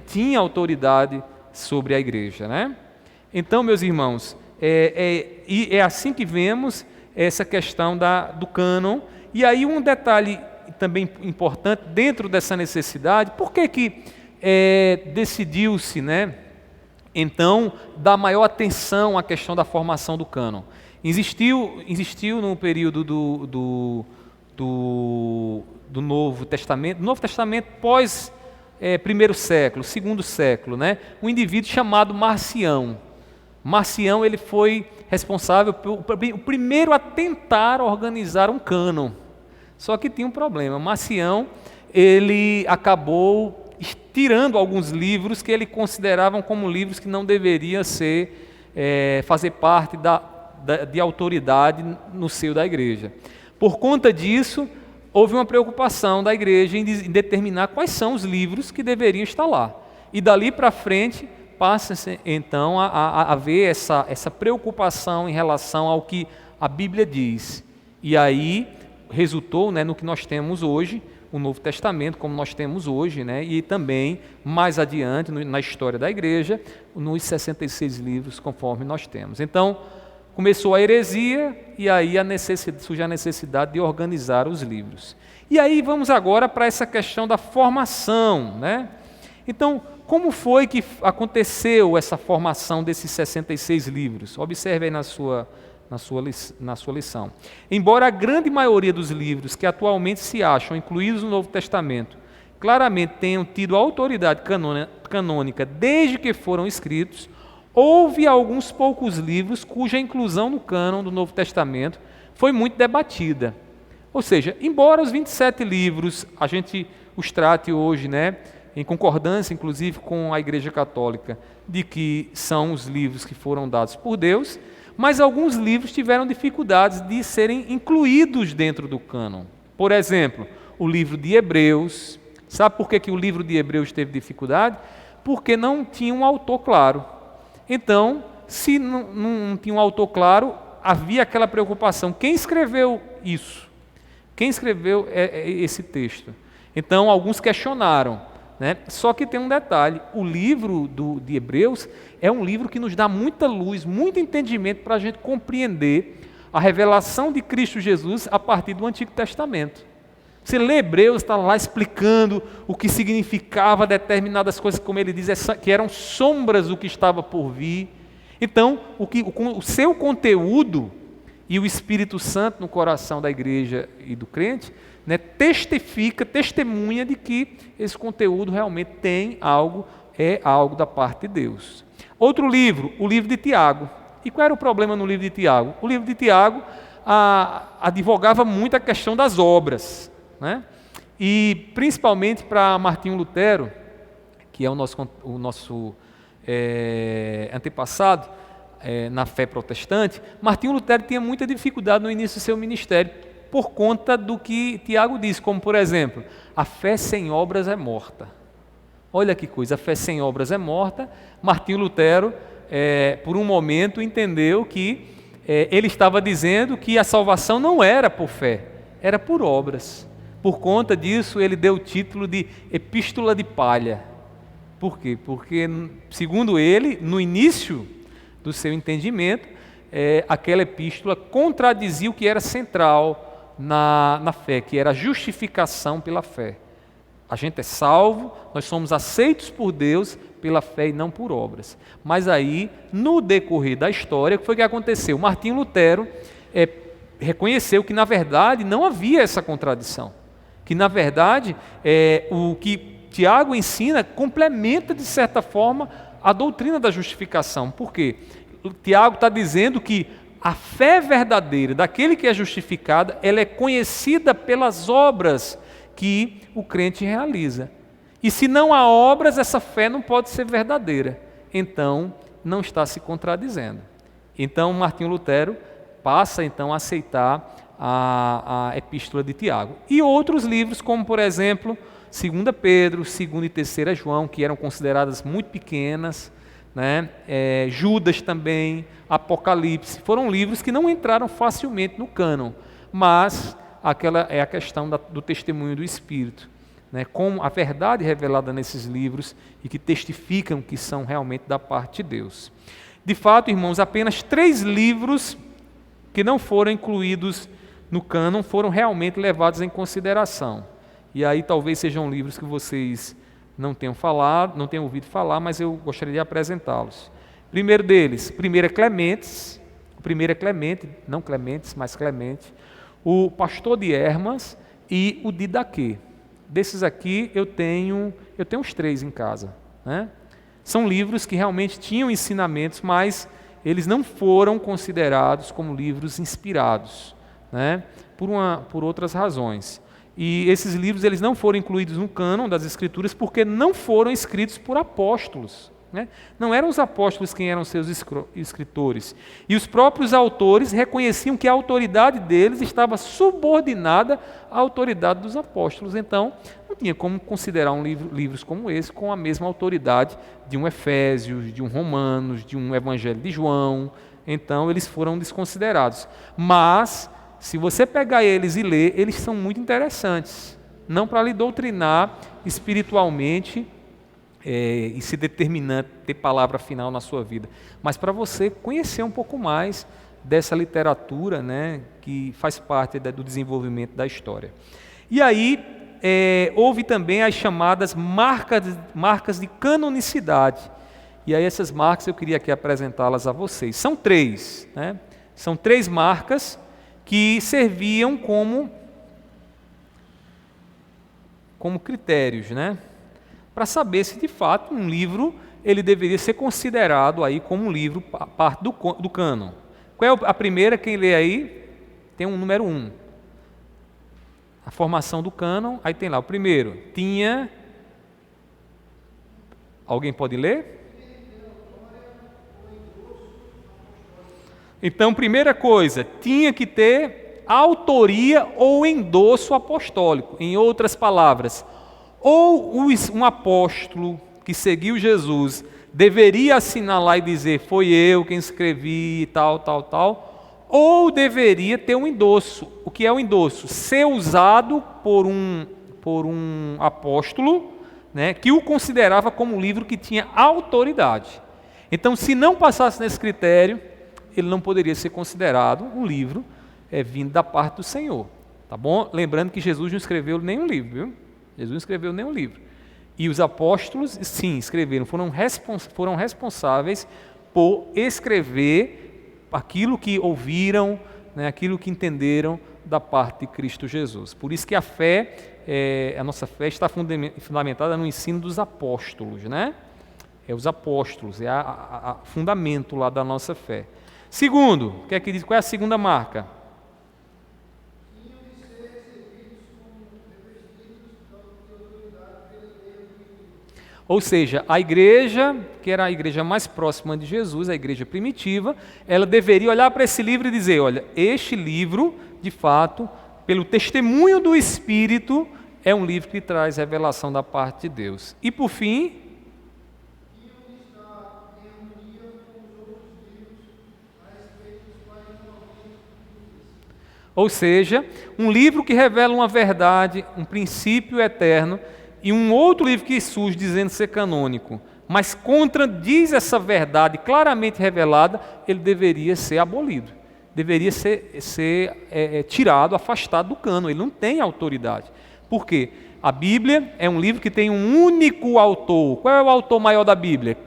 Speaker 1: tinham autoridade sobre a igreja, né? Então, meus irmãos, é assim que vemos essa questão do cânon. E aí um detalhe também importante dentro dessa necessidade: por que decidiu-se, né, então, dar maior atenção à questão da formação do cânon? Existiu no período do Novo Testamento pós primeiro século, segundo século, né? Um indivíduo chamado Marcião. Marcião, ele foi responsável o primeiro a tentar organizar um cânon. Só que tinha um problema. Marcião, ele acabou tirando alguns livros que ele consideravam como livros que não deveriam fazer parte de autoridade no seio da igreja. Por conta disso, houve uma preocupação da igreja em determinar quais são os livros que deveriam estar lá. E dali para frente, passa-se então a haver essa preocupação em relação ao que a Bíblia diz. E aí resultou, né, no que nós temos hoje, o Novo Testamento, como nós temos hoje, né, e também, mais adiante, na história da igreja, nos 66 livros, conforme nós temos. Então, começou a heresia e aí surge a necessidade de organizar os livros. E aí vamos agora para essa questão da formação, né? Então, como foi que aconteceu essa formação desses 66 livros? Observe aí na sua lição. Embora a grande maioria dos livros que atualmente se acham incluídos no Novo Testamento claramente tenham tido autoridade canônica desde que foram escritos, houve alguns poucos livros cuja inclusão no cânon do Novo Testamento foi muito debatida. Ou seja, embora os 27 livros a gente os trate hoje, né, em concordância inclusive com a Igreja Católica, de que são os livros que foram dados por Deus, mas alguns livros tiveram dificuldades de serem incluídos dentro do cânon. Por exemplo, o livro de Hebreus. Sabe por que o livro de Hebreus teve dificuldade? Porque não tinha um autor claro. Então, se não tinha um autor claro, havia aquela preocupação: quem escreveu isso? Quem escreveu esse texto? Então, alguns questionaram, né? Só que tem um detalhe, o livro de Hebreus é um livro que nos dá muita luz, muito entendimento para a gente compreender a revelação de Cristo Jesus a partir do Antigo Testamento. Você lê Hebreus, está lá explicando o que significava determinadas coisas, como ele diz, que eram sombras do que estava por vir. Então, o seu conteúdo e o Espírito Santo no coração da igreja e do crente, né, testemunha de que esse conteúdo realmente é algo da parte de Deus. Outro livro, o livro de Tiago. E qual era o problema no livro de Tiago? O livro de Tiago advogava muito a questão das obras, né? E principalmente para Martinho Lutero, que é o nosso antepassado na fé protestante, Martinho Lutero tinha muita dificuldade no início do seu ministério, por conta do que Tiago diz, como por exemplo, a fé sem obras é morta. Olha que coisa, a fé sem obras é morta. Martinho Lutero, por um momento, entendeu que ele estava dizendo que a salvação não era por fé, era por obras. Por conta disso, ele deu o título de Epístola de Palha. Por quê? Porque, segundo ele, no início do seu entendimento, aquela epístola contradizia o que era central na fé, que era a justificação pela fé. A gente é salvo, nós somos aceitos por Deus pela fé e não por obras. Mas aí, no decorrer da história, o que foi que aconteceu? Martinho Lutero reconheceu que, na verdade, não havia essa contradição. Que, na verdade, o que Tiago ensina complementa, de certa forma, a doutrina da justificação. Por quê? O Tiago está dizendo que a fé verdadeira daquele que é justificado, ela é conhecida pelas obras que o crente realiza. E se não há obras, essa fé não pode ser verdadeira. Então, não está se contradizendo. Então, Martinho Lutero passa então a aceitar a epístola de Tiago. E outros livros, como por exemplo, 2 Pedro, 2 e 3 João, que eram consideradas muito pequenas, né? Judas também, Apocalipse, foram livros que não entraram facilmente no cânon, mas aquela é a questão do testemunho do Espírito, né? Com a verdade revelada nesses livros e que testificam que são realmente da parte de Deus. De fato, irmãos, apenas 3 livros que não foram incluídos no cânon foram realmente levados em consideração. E aí talvez sejam livros que vocês não tenham ouvido falar, mas eu gostaria de apresentá-los. Primeiro deles, primeiro é Clementes, não Clementes, mas Clemente, o Pastor de Hermas e o Didaquê. Desses aqui eu tenho os 3 em casa, né? São livros que realmente tinham ensinamentos, mas eles não foram considerados como livros inspirados, né? Por outras razões. E esses livros eles não foram incluídos no cânon das Escrituras porque não foram escritos por apóstolos, né? Não eram os apóstolos quem eram seus escritores. E os próprios autores reconheciam que a autoridade deles estava subordinada à autoridade dos apóstolos. Então, não tinha como considerar livros como esse com a mesma autoridade de um Efésios, de um Romanos, de um Evangelho de João. Então, eles foram desconsiderados. Mas, se você pegar eles e ler, eles são muito interessantes. Não para lhe doutrinar espiritualmente e ser determinante, ter palavra final na sua vida, mas para você conhecer um pouco mais dessa literatura, né, que faz parte do desenvolvimento da história. E aí, houve também as chamadas marcas de canonicidade. E aí essas marcas eu queria aqui apresentá-las a vocês. São 3, né? São 3 marcas que serviam como critérios, né? Para saber se de fato um livro ele deveria ser considerado aí como um livro parte do cânon. Qual é a primeira? Quem lê aí? Tem um número 1. A formação do cânon, aí tem lá o primeiro. Tinha... Alguém pode ler? Então, primeira coisa, tinha que ter autoria ou endosso apostólico. Em outras palavras, ou um apóstolo que seguiu Jesus deveria assinalar e dizer, foi eu quem escrevi, tal, ou deveria ter um endosso. O que é o endosso? Ser usado por um apóstolo, né, que o considerava como um livro que tinha autoridade. Então, se não passasse nesse critério, ele não poderia ser considerado um livro vindo da parte do Senhor. Tá bom? Lembrando que Jesus não escreveu nenhum livro, viu? Jesus não escreveu nenhum livro. E os apóstolos, sim, escreveram, foram responsáveis por escrever aquilo que ouviram, né, aquilo que entenderam da parte de Cristo Jesus. Por isso que a nossa fé está fundamentada no ensino dos apóstolos, né? Os apóstolos, é o fundamento lá da nossa fé. Segundo, o que é que diz? Qual é a segunda marca? Ou seja, a igreja, que era a igreja mais próxima de Jesus, a igreja primitiva, ela deveria olhar para esse livro e dizer, olha, este livro, de fato, pelo testemunho do Espírito, é um livro que traz revelação da parte de Deus. E por fim, ou seja, um livro que revela uma verdade, um princípio eterno, e um outro livro que surge dizendo ser canônico, mas contradiz essa verdade claramente revelada, ele deveria ser abolido, deveria ser tirado, afastado do cânon, ele não tem autoridade. Por quê? A Bíblia é um livro que tem um único autor. Qual é o autor maior da Bíblia?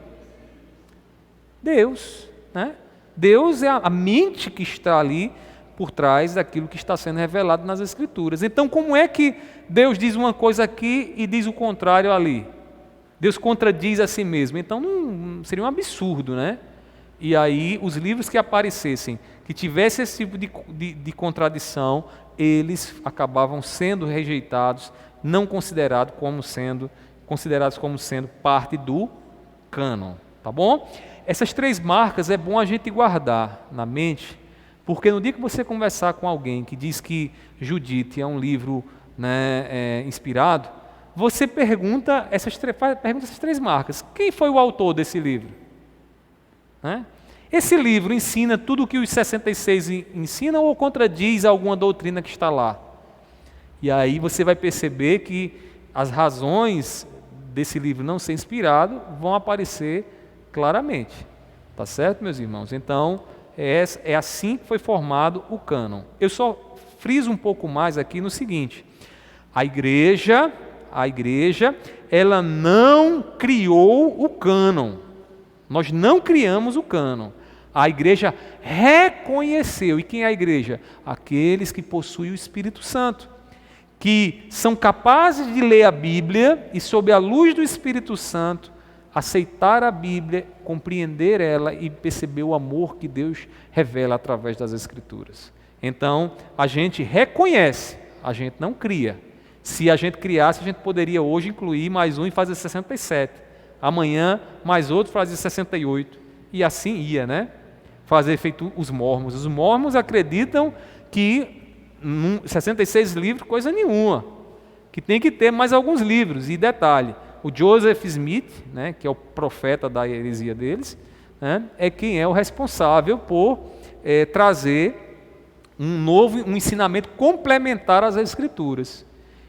Speaker 1: Deus, né? Deus é a mente que está ali por trás daquilo que está sendo revelado nas Escrituras. Então, como é que Deus diz uma coisa aqui e diz o contrário ali? Deus contradiz a si mesmo. Então, não seria um absurdo, né? E aí, os livros que aparecessem, que tivessem esse tipo de contradição, eles acabavam sendo rejeitados, não considerados como sendo parte do cânon. Tá bom? Essas 3 marcas é bom a gente guardar na mente, porque no dia que você conversar com alguém que diz que Judite é um livro, né, inspirado, você pergunta essas 3 marcas. Quem foi o autor desse livro? Né? Esse livro ensina tudo o que os 66 ensinam ou contradiz alguma doutrina que está lá? E aí você vai perceber que as razões desse livro não ser inspirado vão aparecer claramente. Tá certo, meus irmãos? Então, é assim que foi formado o cânon. Eu só friso um pouco mais aqui no seguinte: a igreja, ela não criou o cânon. Nós não criamos o cânon. A igreja reconheceu. E quem é a igreja? Aqueles que possuem o Espírito Santo, que são capazes de ler a Bíblia e, sob a luz do Espírito Santo, aceitar a Bíblia, compreender ela e perceber o amor que Deus revela através das Escrituras. Então, a gente reconhece, a gente não cria. Se a gente criasse, a gente poderia hoje incluir mais um e fazer 67. Amanhã, mais outro fazer 68. E assim ia, né? Fazer feito os mormons. Os mormons acreditam que 66 livros, coisa nenhuma. Que tem que ter mais alguns livros. E detalhe, o Joseph Smith, né, que é o profeta da heresia deles, né, é quem é o responsável por trazer um ensinamento complementar às Escrituras.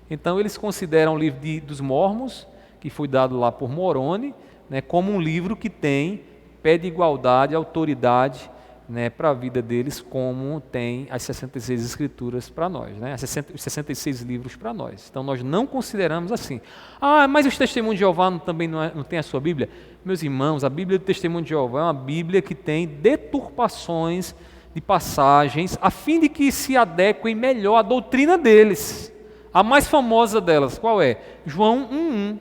Speaker 1: Então eles consideram o livro dos Mormons, que foi dado lá por Moroni, né, como um livro que tem pé de igualdade, autoridade, né, para a vida deles, como tem as 66 escrituras para nós, né, os 66 livros para nós. Então nós não consideramos assim. Ah, mas os testemunhos de Jeová também não tem a sua Bíblia? Meus irmãos, a Bíblia do Testemunho de Jeová é uma Bíblia que tem deturpações de passagens, a fim de que se adequem melhor à doutrina deles. A mais famosa delas, qual é? João 1:1,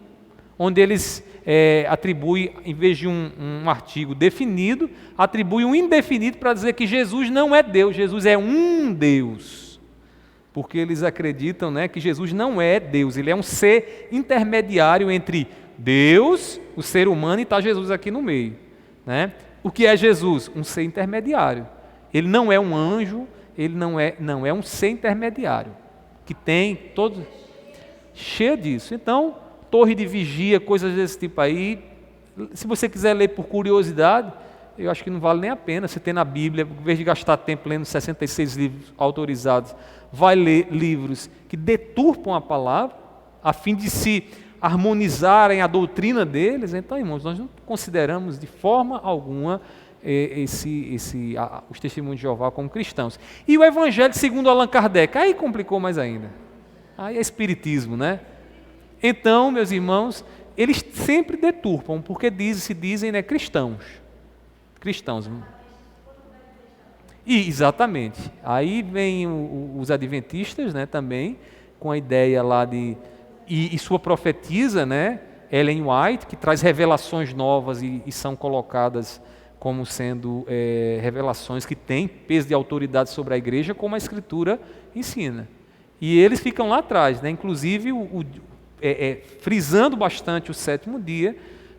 Speaker 1: onde eles atribui, em vez de um artigo definido, atribui um indefinido para dizer que Jesus não é Deus, Jesus é um Deus. Porque eles acreditam, né, que Jesus não é Deus, ele é um ser intermediário entre Deus, o ser humano, e está Jesus aqui no meio. Né? O que é Jesus? Um ser intermediário. Ele não é um anjo, ele não é um ser intermediário, que tem todo cheio disso. Então, torre de vigia, coisas desse tipo aí, se você quiser ler por curiosidade, eu acho que não vale nem a pena você ter na Bíblia, em vez de gastar tempo lendo 66 livros autorizados, vai ler livros que deturpam a palavra, a fim de se harmonizarem a doutrina deles. Então, irmãos, nós não consideramos de forma alguma os testemunhos de Jeová como cristãos. E o Evangelho segundo Allan Kardec, aí complicou mais ainda. Aí é espiritismo, né? Então, meus irmãos, eles sempre deturpam, porque se dizem, né, cristãos. Cristãos. E, exatamente. Aí vem os adventistas, né, também, com a ideia lá de... E sua profetisa, né, Ellen White, que traz revelações novas e são colocadas como sendo revelações que têm peso de autoridade sobre a igreja, como a Escritura ensina. E eles ficam lá atrás, né, inclusive frisando bastante o sétimo dia,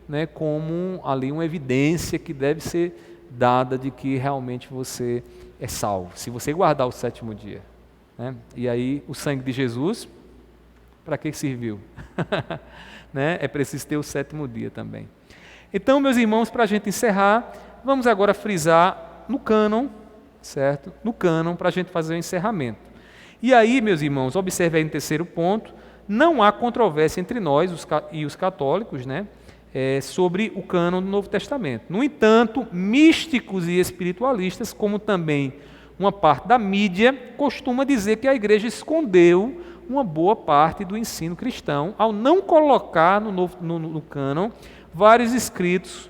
Speaker 1: né, como ali uma evidência que deve ser dada de que realmente você é salvo, se você guardar o sétimo dia. Né? E aí o sangue de Jesus, para que serviu? Né? É preciso ter o sétimo dia também. Então, meus irmãos, para a gente encerrar, vamos agora frisar no cânon, certo? No cânon, para a gente fazer o encerramento. E aí, meus irmãos, observe aí no terceiro ponto, não há controvérsia entre nós e os católicos, né, sobre o cânon do Novo Testamento. No entanto, místicos e espiritualistas, como também uma parte da mídia, costuma dizer que a igreja escondeu uma boa parte do ensino cristão ao não colocar no cânon vários escritos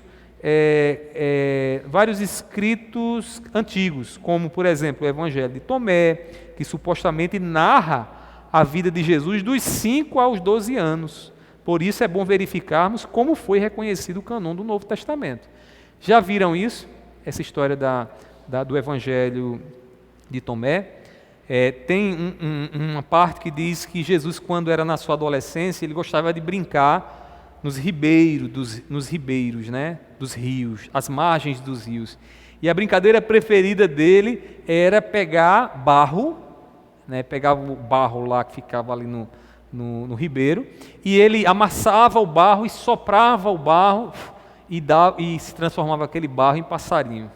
Speaker 1: antigos, como, por exemplo, o Evangelho de Tomé, que supostamente narra a vida de Jesus dos 5 aos 12 anos. Por isso é bom verificarmos como foi reconhecido o cânon do Novo Testamento. Já viram isso? Essa história do Evangelho de Tomé? Tem uma parte que diz que Jesus, quando era na sua adolescência, ele gostava de brincar nos ribeiros, né, dos rios, às margens dos rios. E a brincadeira preferida dele era pegar barro, né, pegava o barro lá que ficava ali no ribeiro, e ele amassava o barro e soprava o barro e se transformava aquele barro em passarinho.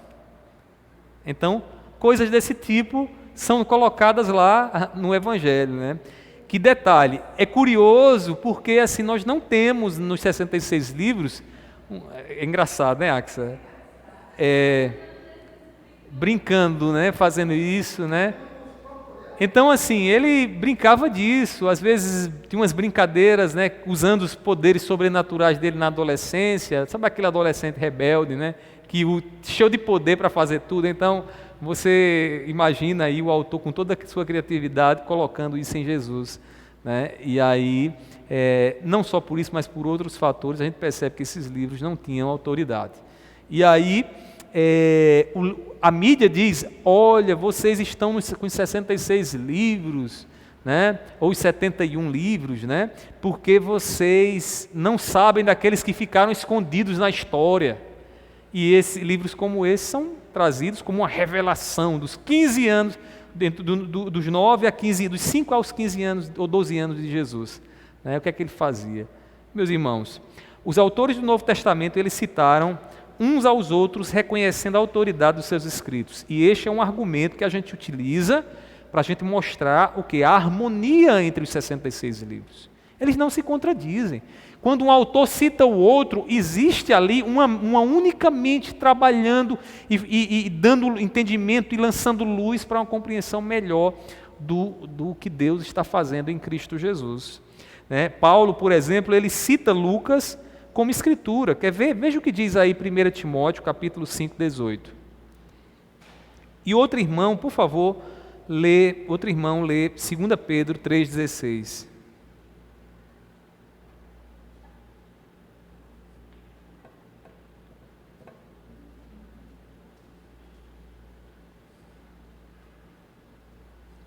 Speaker 1: Então, coisas desse tipo são colocadas lá no Evangelho, né? Que detalhe, é curioso porque assim nós não temos nos 66 livros, é engraçado, né, Axa? Brincando, né, fazendo isso, né? Então, assim, ele brincava disso, às vezes tinha umas brincadeiras, né, usando os poderes sobrenaturais dele na adolescência, sabe aquele adolescente rebelde, né, cheio de poder para fazer tudo. Então, você imagina aí o autor com toda a sua criatividade colocando isso em Jesus, né? E aí, não só por isso, mas por outros fatores, a gente percebe que esses livros não tinham autoridade. E aí, a mídia diz, olha, vocês estão com 66 livros, né? Ou 71 livros, né? Porque vocês não sabem daqueles que ficaram escondidos na história. E livros como esse são trazidos como uma revelação dos 15 anos, dentro dos 9 a 15, dos 5 aos 15 anos ou 12 anos de Jesus. Né? O que é que ele fazia? Meus irmãos, os autores do Novo Testamento, eles citaram uns aos outros, reconhecendo a autoridade dos seus escritos. E este é um argumento que a gente utiliza para a gente mostrar o que? A harmonia entre os 66 livros. Eles não se contradizem. Quando um autor cita o outro, existe ali uma única mente trabalhando e dando entendimento e lançando luz para uma compreensão melhor do que Deus está fazendo em Cristo Jesus. Né? Paulo, por exemplo, ele cita Lucas como escritura. Quer ver? Veja o que diz aí 1 Timóteo, capítulo 5, 18. E outro irmão, por favor, lê 2 Pedro 3, 16.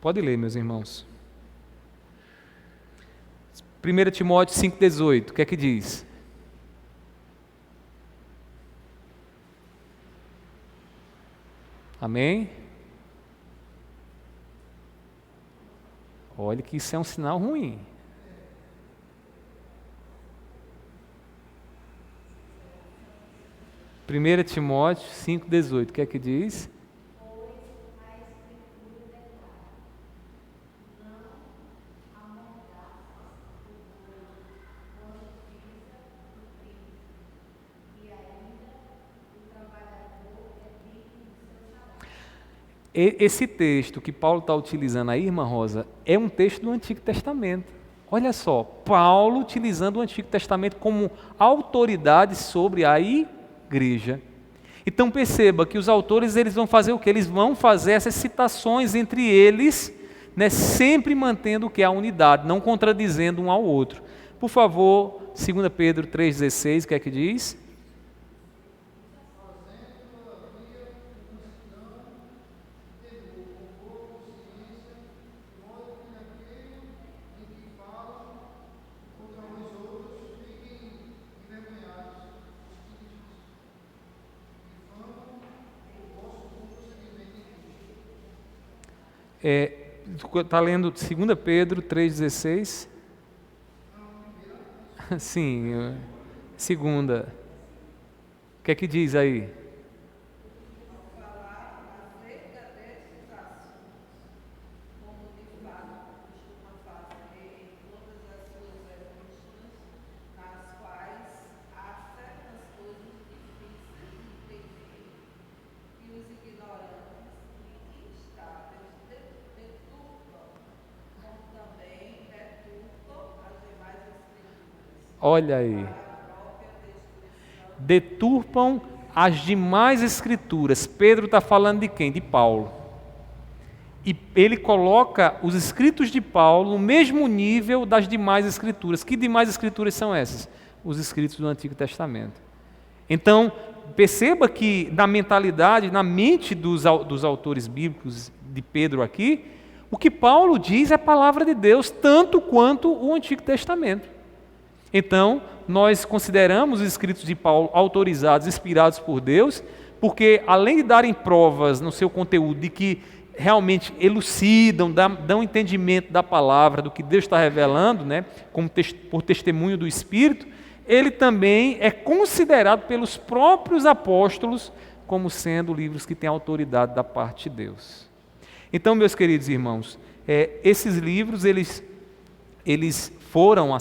Speaker 1: Pode ler, meus irmãos. 1 Timóteo 5,18, o que é que diz? Amém? Olha que isso é um sinal ruim. 1 Timóteo 5,18, o que é que diz? Esse texto que Paulo está utilizando aí, irmã Rosa, é um texto do Antigo Testamento. Olha só, Paulo utilizando o Antigo Testamento como autoridade sobre a igreja. Então perceba que os autores eles vão fazer o que? Eles vão fazer essas citações entre eles, né, sempre mantendo o que? A unidade, não contradizendo um ao outro. Por favor, 2 Pedro 3,16, o que é que diz? Está lendo 2 Pedro 3,16? Sim, segunda. O que é que diz aí? Olha aí. Deturpam as demais escrituras. Pedro está falando de quem? De Paulo. E ele coloca os escritos de Paulo no mesmo nível das demais escrituras. Que demais escrituras são essas? Os escritos do Antigo Testamento. Então, perceba que na mentalidade, na mente dos autores bíblicos de Pedro aqui, o que Paulo diz é a palavra de Deus, tanto quanto o Antigo Testamento. Então, nós consideramos os escritos de Paulo autorizados, inspirados por Deus, porque além de darem provas no seu conteúdo de que realmente elucidam, dão entendimento da palavra, do que Deus está revelando, né, como por testemunho do Espírito, ele também é considerado pelos próprios apóstolos como sendo livros que têm autoridade da parte de Deus. Então, meus queridos irmãos, esses livros, eles foram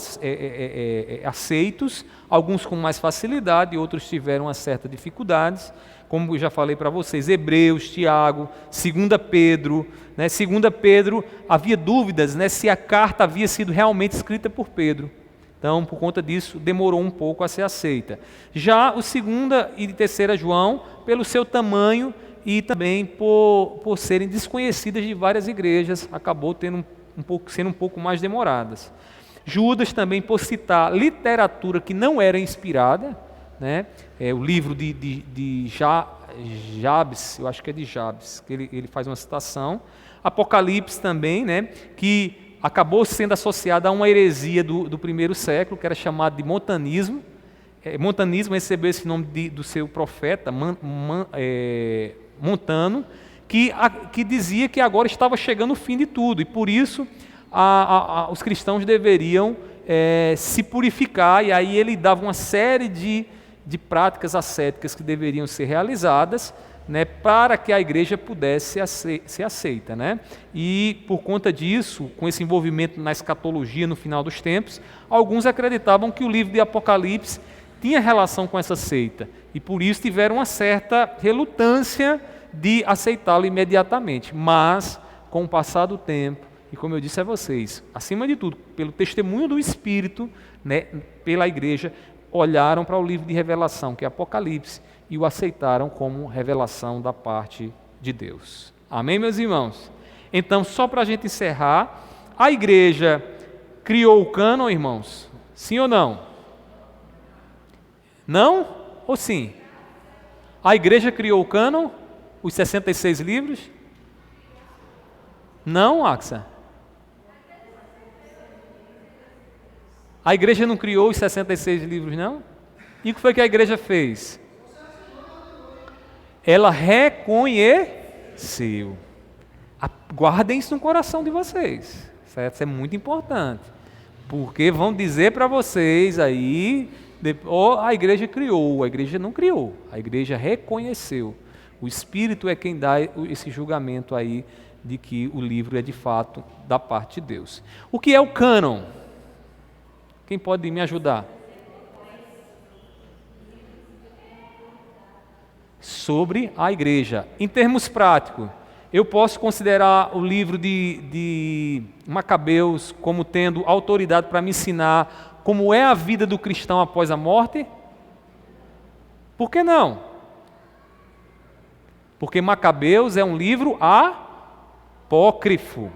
Speaker 1: aceitos, alguns com mais facilidade, outros tiveram uma certa dificuldade, como eu já falei para vocês, Hebreus, Tiago, 2 Pedro, né? 2 Pedro, havia dúvidas, né, se a carta havia sido realmente escrita por Pedro, então por conta disso demorou um pouco a ser aceita. Já o 2ª e 3ª João, pelo seu tamanho e também por serem desconhecidas de várias igrejas, acabou sendo um pouco mais demoradas. Judas também por citar literatura que não era inspirada, né? O livro de Jabes, eu acho que é de Jabes, que ele faz uma citação. Apocalipse também, né? Que acabou sendo associada a uma heresia do primeiro século, que era chamado de montanismo. Montanismo recebeu esse nome do seu profeta, Montano, que dizia que agora estava chegando o fim de tudo, e por isso os cristãos deveriam se purificar, e aí ele dava uma série de práticas ascéticas que deveriam ser realizadas, né, para que a igreja pudesse ser aceita, né? E por conta disso, com esse envolvimento na escatologia no final dos tempos, alguns acreditavam que o livro de Apocalipse tinha relação com essa seita, e por isso tiveram uma certa relutância de aceitá-lo imediatamente, mas com o passar do tempo, e como eu disse a vocês, acima de tudo, pelo testemunho do Espírito, né, pela igreja, olharam para o livro de revelação, que é Apocalipse, e o aceitaram como revelação da parte de Deus. Amém, meus irmãos? Então, só para a gente encerrar, a igreja criou o cânon, irmãos? Sim ou não? Não ou sim? A igreja criou o cânon? Os 66 livros? Não, Axa? A igreja não criou os 66 livros, não? E o que foi que a igreja fez? Ela reconheceu. Guardem isso no coração de vocês, certo? Isso é muito importante, porque vão dizer para vocês aí Ou a igreja criou, a igreja não criou, a igreja reconheceu. O Espírito é quem dá esse julgamento aí de que o livro é de fato da parte de Deus. O que é o cânon? Quem pode me ajudar? Sobre a igreja. Em termos práticos, eu posso considerar o livro de Macabeus como tendo autoridade para me ensinar como é a vida do cristão após a morte? Por que não? Porque Macabeus é um livro apócrifo,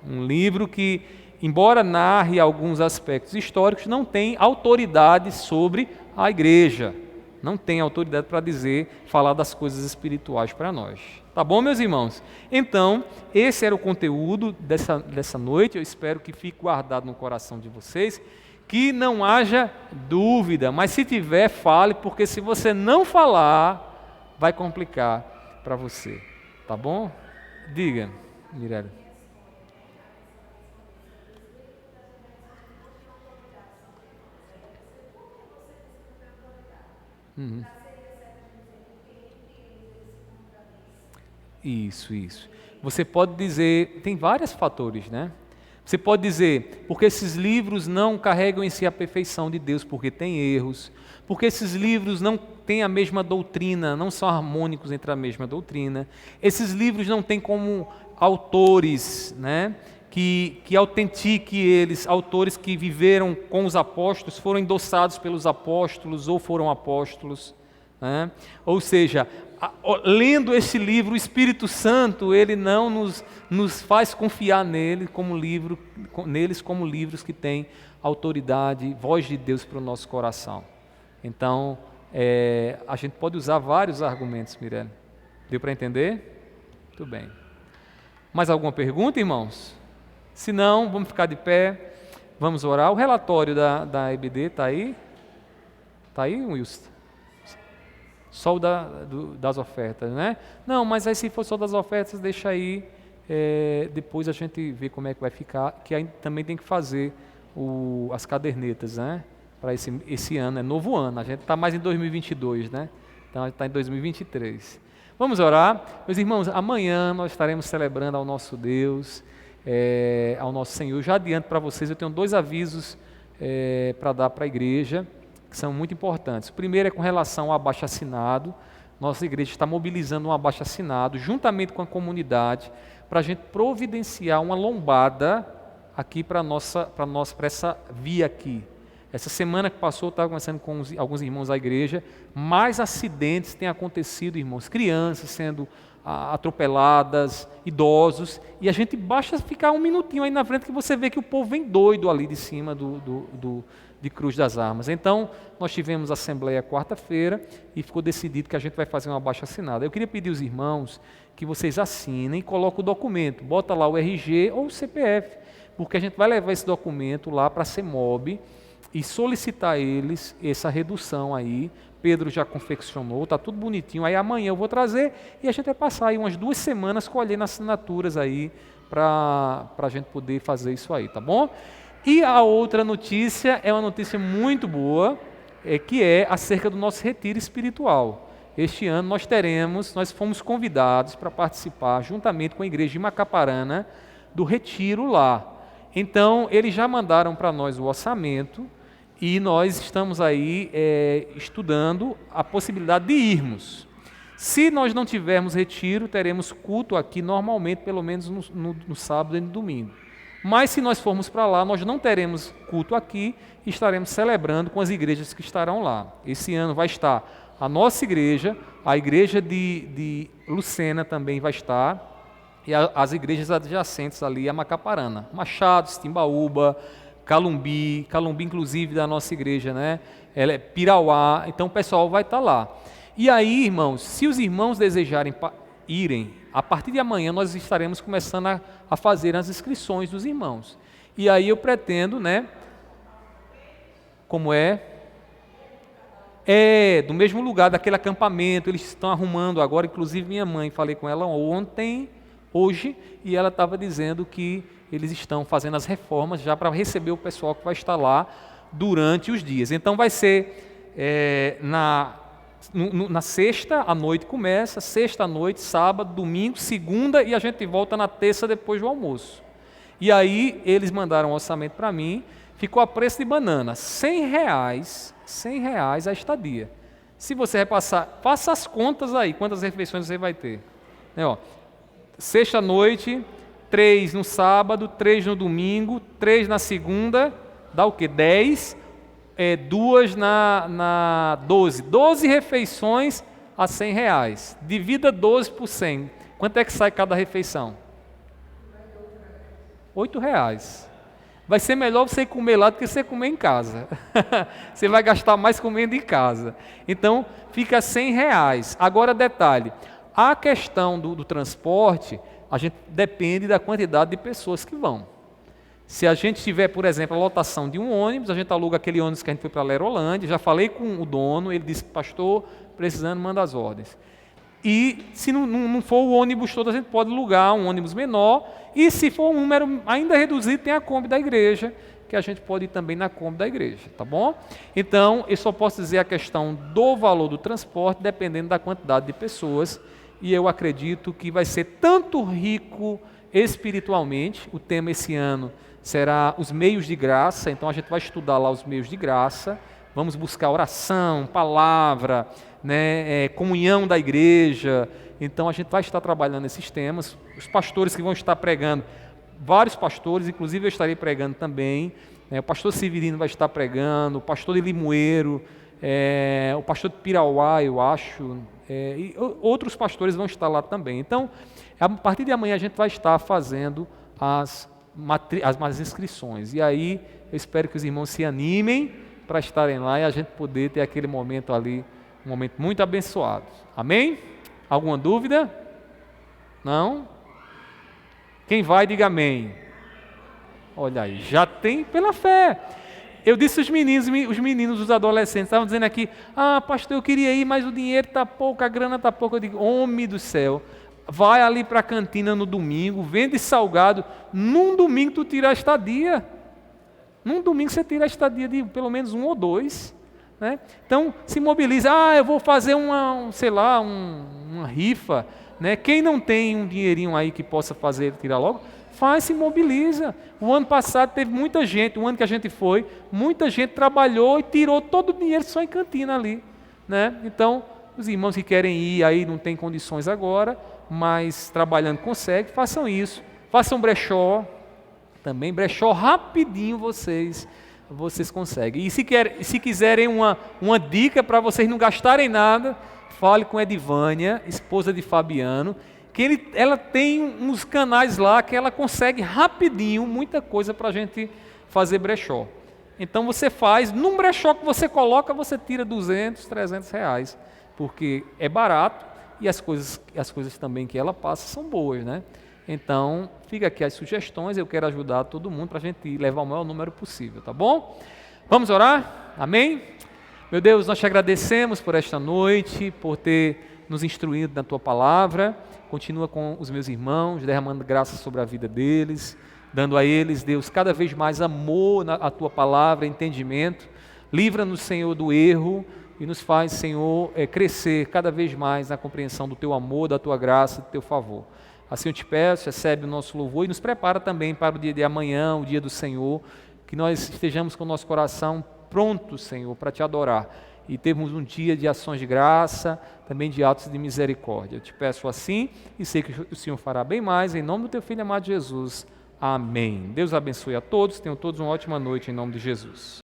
Speaker 1: um livro que, embora narre alguns aspectos históricos, não tem autoridade sobre a igreja, não tem autoridade para falar das coisas espirituais para nós. Tá bom, meus irmãos? Então, esse era o conteúdo dessa noite, eu espero que fique guardado no coração de vocês, que não haja dúvida, mas se tiver, fale, porque se você não falar, vai complicar para você, tá bom? Diga, Mirella. Isso. Você pode dizer, tem vários fatores, né? Você pode dizer, porque esses livros não carregam em si a perfeição de Deus, porque tem erros, porque esses livros não têm a mesma doutrina, não são harmônicos entre a mesma doutrina, esses livros não têm como autores, né, que autentique eles, autores que viveram com os apóstolos, foram endossados pelos apóstolos ou foram apóstolos, né? Ou seja, lendo esse livro, o Espírito Santo, ele não nos faz confiar neles como livros que têm autoridade, voz de Deus para o nosso coração. Então, a gente pode usar vários argumentos, Mirella. Deu para entender? Muito bem. Mais alguma pergunta, irmãos? Se não, vamos ficar de pé, vamos orar. O relatório da EBD está aí? Está aí, Wilson? Só o das ofertas, né? Não, mas aí se for só das ofertas, deixa aí, depois a gente vê como é que vai ficar, que aí também tem que fazer as cadernetas, né? Para esse ano, é novo ano, a gente está mais em 2022, né? Então a gente está em 2023. Vamos orar. Meus irmãos, amanhã nós estaremos celebrando ao nosso Deus, ao nosso Senhor. Já adianto para vocês, eu tenho 2 avisos para dar para a igreja, que são muito importantes. O primeiro é com relação ao abaixo-assinado. Nossa igreja está mobilizando um abaixo-assinado, juntamente com a comunidade, para a gente providenciar uma lombada aqui para essa via aqui. Essa semana que passou, eu estava conversando com alguns irmãos da igreja, mais acidentes têm acontecido, irmãos, crianças sendo atropeladas, idosos, e a gente basta ficar um minutinho aí na frente que você vê que o povo vem doido ali de cima de Cruz das Armas. Então, nós tivemos a assembleia quarta-feira e ficou decidido que a gente vai fazer uma abaixo-assinada. Eu queria pedir aos irmãos que vocês assinem e coloquem o documento, bota lá o RG ou o CPF, porque a gente vai levar esse documento lá para a CEMOB e solicitar eles essa redução aí. Pedro já confeccionou, está tudo bonitinho, aí amanhã eu vou trazer e a gente vai passar aí umas 2 semanas colhendo assinaturas aí para a gente poder fazer isso aí, tá bom? E a outra notícia é uma notícia muito boa, que é acerca do nosso retiro espiritual. Este ano nós fomos convidados para participar, juntamente com a igreja de Macaparana, do retiro lá. Então, eles já mandaram para nós o orçamento e nós estamos aí estudando a possibilidade de irmos. Se nós não tivermos retiro, teremos culto aqui normalmente, pelo menos no sábado e no domingo. Mas se nós formos para lá, nós não teremos culto aqui e estaremos celebrando com as igrejas que estarão lá. Esse ano vai estar a nossa igreja, a igreja de Lucena também vai estar, e as igrejas adjacentes ali a Macaparana, Machados, Timbaúba, Calumbi inclusive da nossa igreja, né? Ela é Pirauá, então o pessoal vai estar lá. E aí, irmãos, se os irmãos desejarem irem, a partir de amanhã nós estaremos começando a fazer as inscrições dos irmãos. E aí eu pretendo, né? Como é? Do mesmo lugar, daquele acampamento, eles estão arrumando agora, inclusive minha mãe, falei com ela hoje, e ela estava dizendo que eles estão fazendo as reformas já para receber o pessoal que vai estar lá durante os dias. Então vai ser na sexta à noite começa, sexta à noite, sábado, domingo, segunda, e a gente volta na terça depois do almoço. E aí eles mandaram um orçamento para mim, ficou a preço de banana, R$ 100 a estadia. Se você repassar, faça as contas aí, quantas refeições você vai ter. Sexta à noite, 3 no sábado, 3 no domingo, 3 na segunda, dá o quê? 10, 2 na 12. 12 refeições a R$ 100. Divida 12 por 100. Quanto é que sai cada refeição? R$ 8. Vai ser melhor você comer lá do que você comer em casa. Você vai gastar mais comendo em casa. Então, fica R$ 100. Agora, detalhe, a questão do transporte, a gente depende da quantidade de pessoas que vão. Se a gente tiver, por exemplo, a lotação de um ônibus, a gente aluga aquele ônibus que a gente foi para Lerolândia, já falei com o dono, ele disse, pastor, precisando, manda as ordens. E se não for o ônibus todo, a gente pode alugar um ônibus menor, e se for um número ainda reduzido, tem a Kombi da igreja, que a gente pode ir também na Kombi da igreja, tá bom? Então, eu só posso dizer a questão do valor do transporte, dependendo da quantidade de pessoas, e eu acredito que vai ser tanto rico espiritualmente, o tema esse ano será os meios de graça, então a gente vai estudar lá os meios de graça, vamos buscar oração, palavra, comunhão da igreja, então a gente vai estar trabalhando esses temas, os pastores que vão estar pregando, vários pastores, inclusive eu estarei pregando também, o pastor Severino vai estar pregando, o pastor de Limoeiro, o pastor de Pirauá, eu acho, e outros pastores vão estar lá também. Então, a partir de amanhã a gente vai estar fazendo as inscrições. E aí, eu espero que os irmãos se animem para estarem lá e a gente poder ter aquele momento ali, um momento muito abençoado. Amém? Alguma dúvida? Não? Quem vai, diga amém. Olha aí, já tem pela fé. Eu disse os meninos, os adolescentes, estavam dizendo aqui, pastor, eu queria ir, mas o dinheiro está pouco, a grana está pouco. Eu digo, homem do céu, vai ali para a cantina no domingo, vende salgado, num domingo tu tira a estadia. Num domingo você tira a estadia de pelo menos 1 ou 2. Né? Então, se mobiliza, eu vou fazer uma rifa. Né? Quem não tem um dinheirinho aí que possa fazer, tirar logo, se mobiliza. O ano passado teve muita gente, o ano que a gente foi, muita gente trabalhou e tirou todo o dinheiro só em cantina ali. Né? Então, os irmãos que querem ir aí não têm condições agora, mas trabalhando conseguem, façam isso. Façam brechó, também brechó rapidinho vocês conseguem. E se quiserem uma dica para vocês não gastarem nada, fale com Edivânia, esposa de Fabiano, que ela tem uns canais lá que ela consegue rapidinho muita coisa para a gente fazer brechó. Então você faz, num brechó que você coloca, você tira R$200, R$300, porque é barato e as coisas também que ela passa são boas, né? Então, fica aqui as sugestões, eu quero ajudar todo mundo para a gente levar o maior número possível, tá bom? Vamos orar? Amém? Meu Deus, nós te agradecemos por esta noite, por ter nos instruído na Tua Palavra. Continua com os meus irmãos, derramando graça sobre a vida deles, dando a eles, Deus, cada vez mais amor à Tua Palavra, entendimento. Livra-nos, Senhor, do erro e nos faz, Senhor, crescer cada vez mais na compreensão do Teu amor, da Tua graça, do Teu favor. Assim eu te peço, recebe o nosso louvor e nos prepara também para o dia de amanhã, o dia do Senhor, que nós estejamos com o nosso coração pronto, Senhor, para Te adorar e termos um dia de ações de graça, também de atos de misericórdia. Eu te peço assim e sei que o Senhor fará bem mais, em nome do Teu Filho amado Jesus. Amém. Deus abençoe a todos, tenham todos uma ótima noite em nome de Jesus.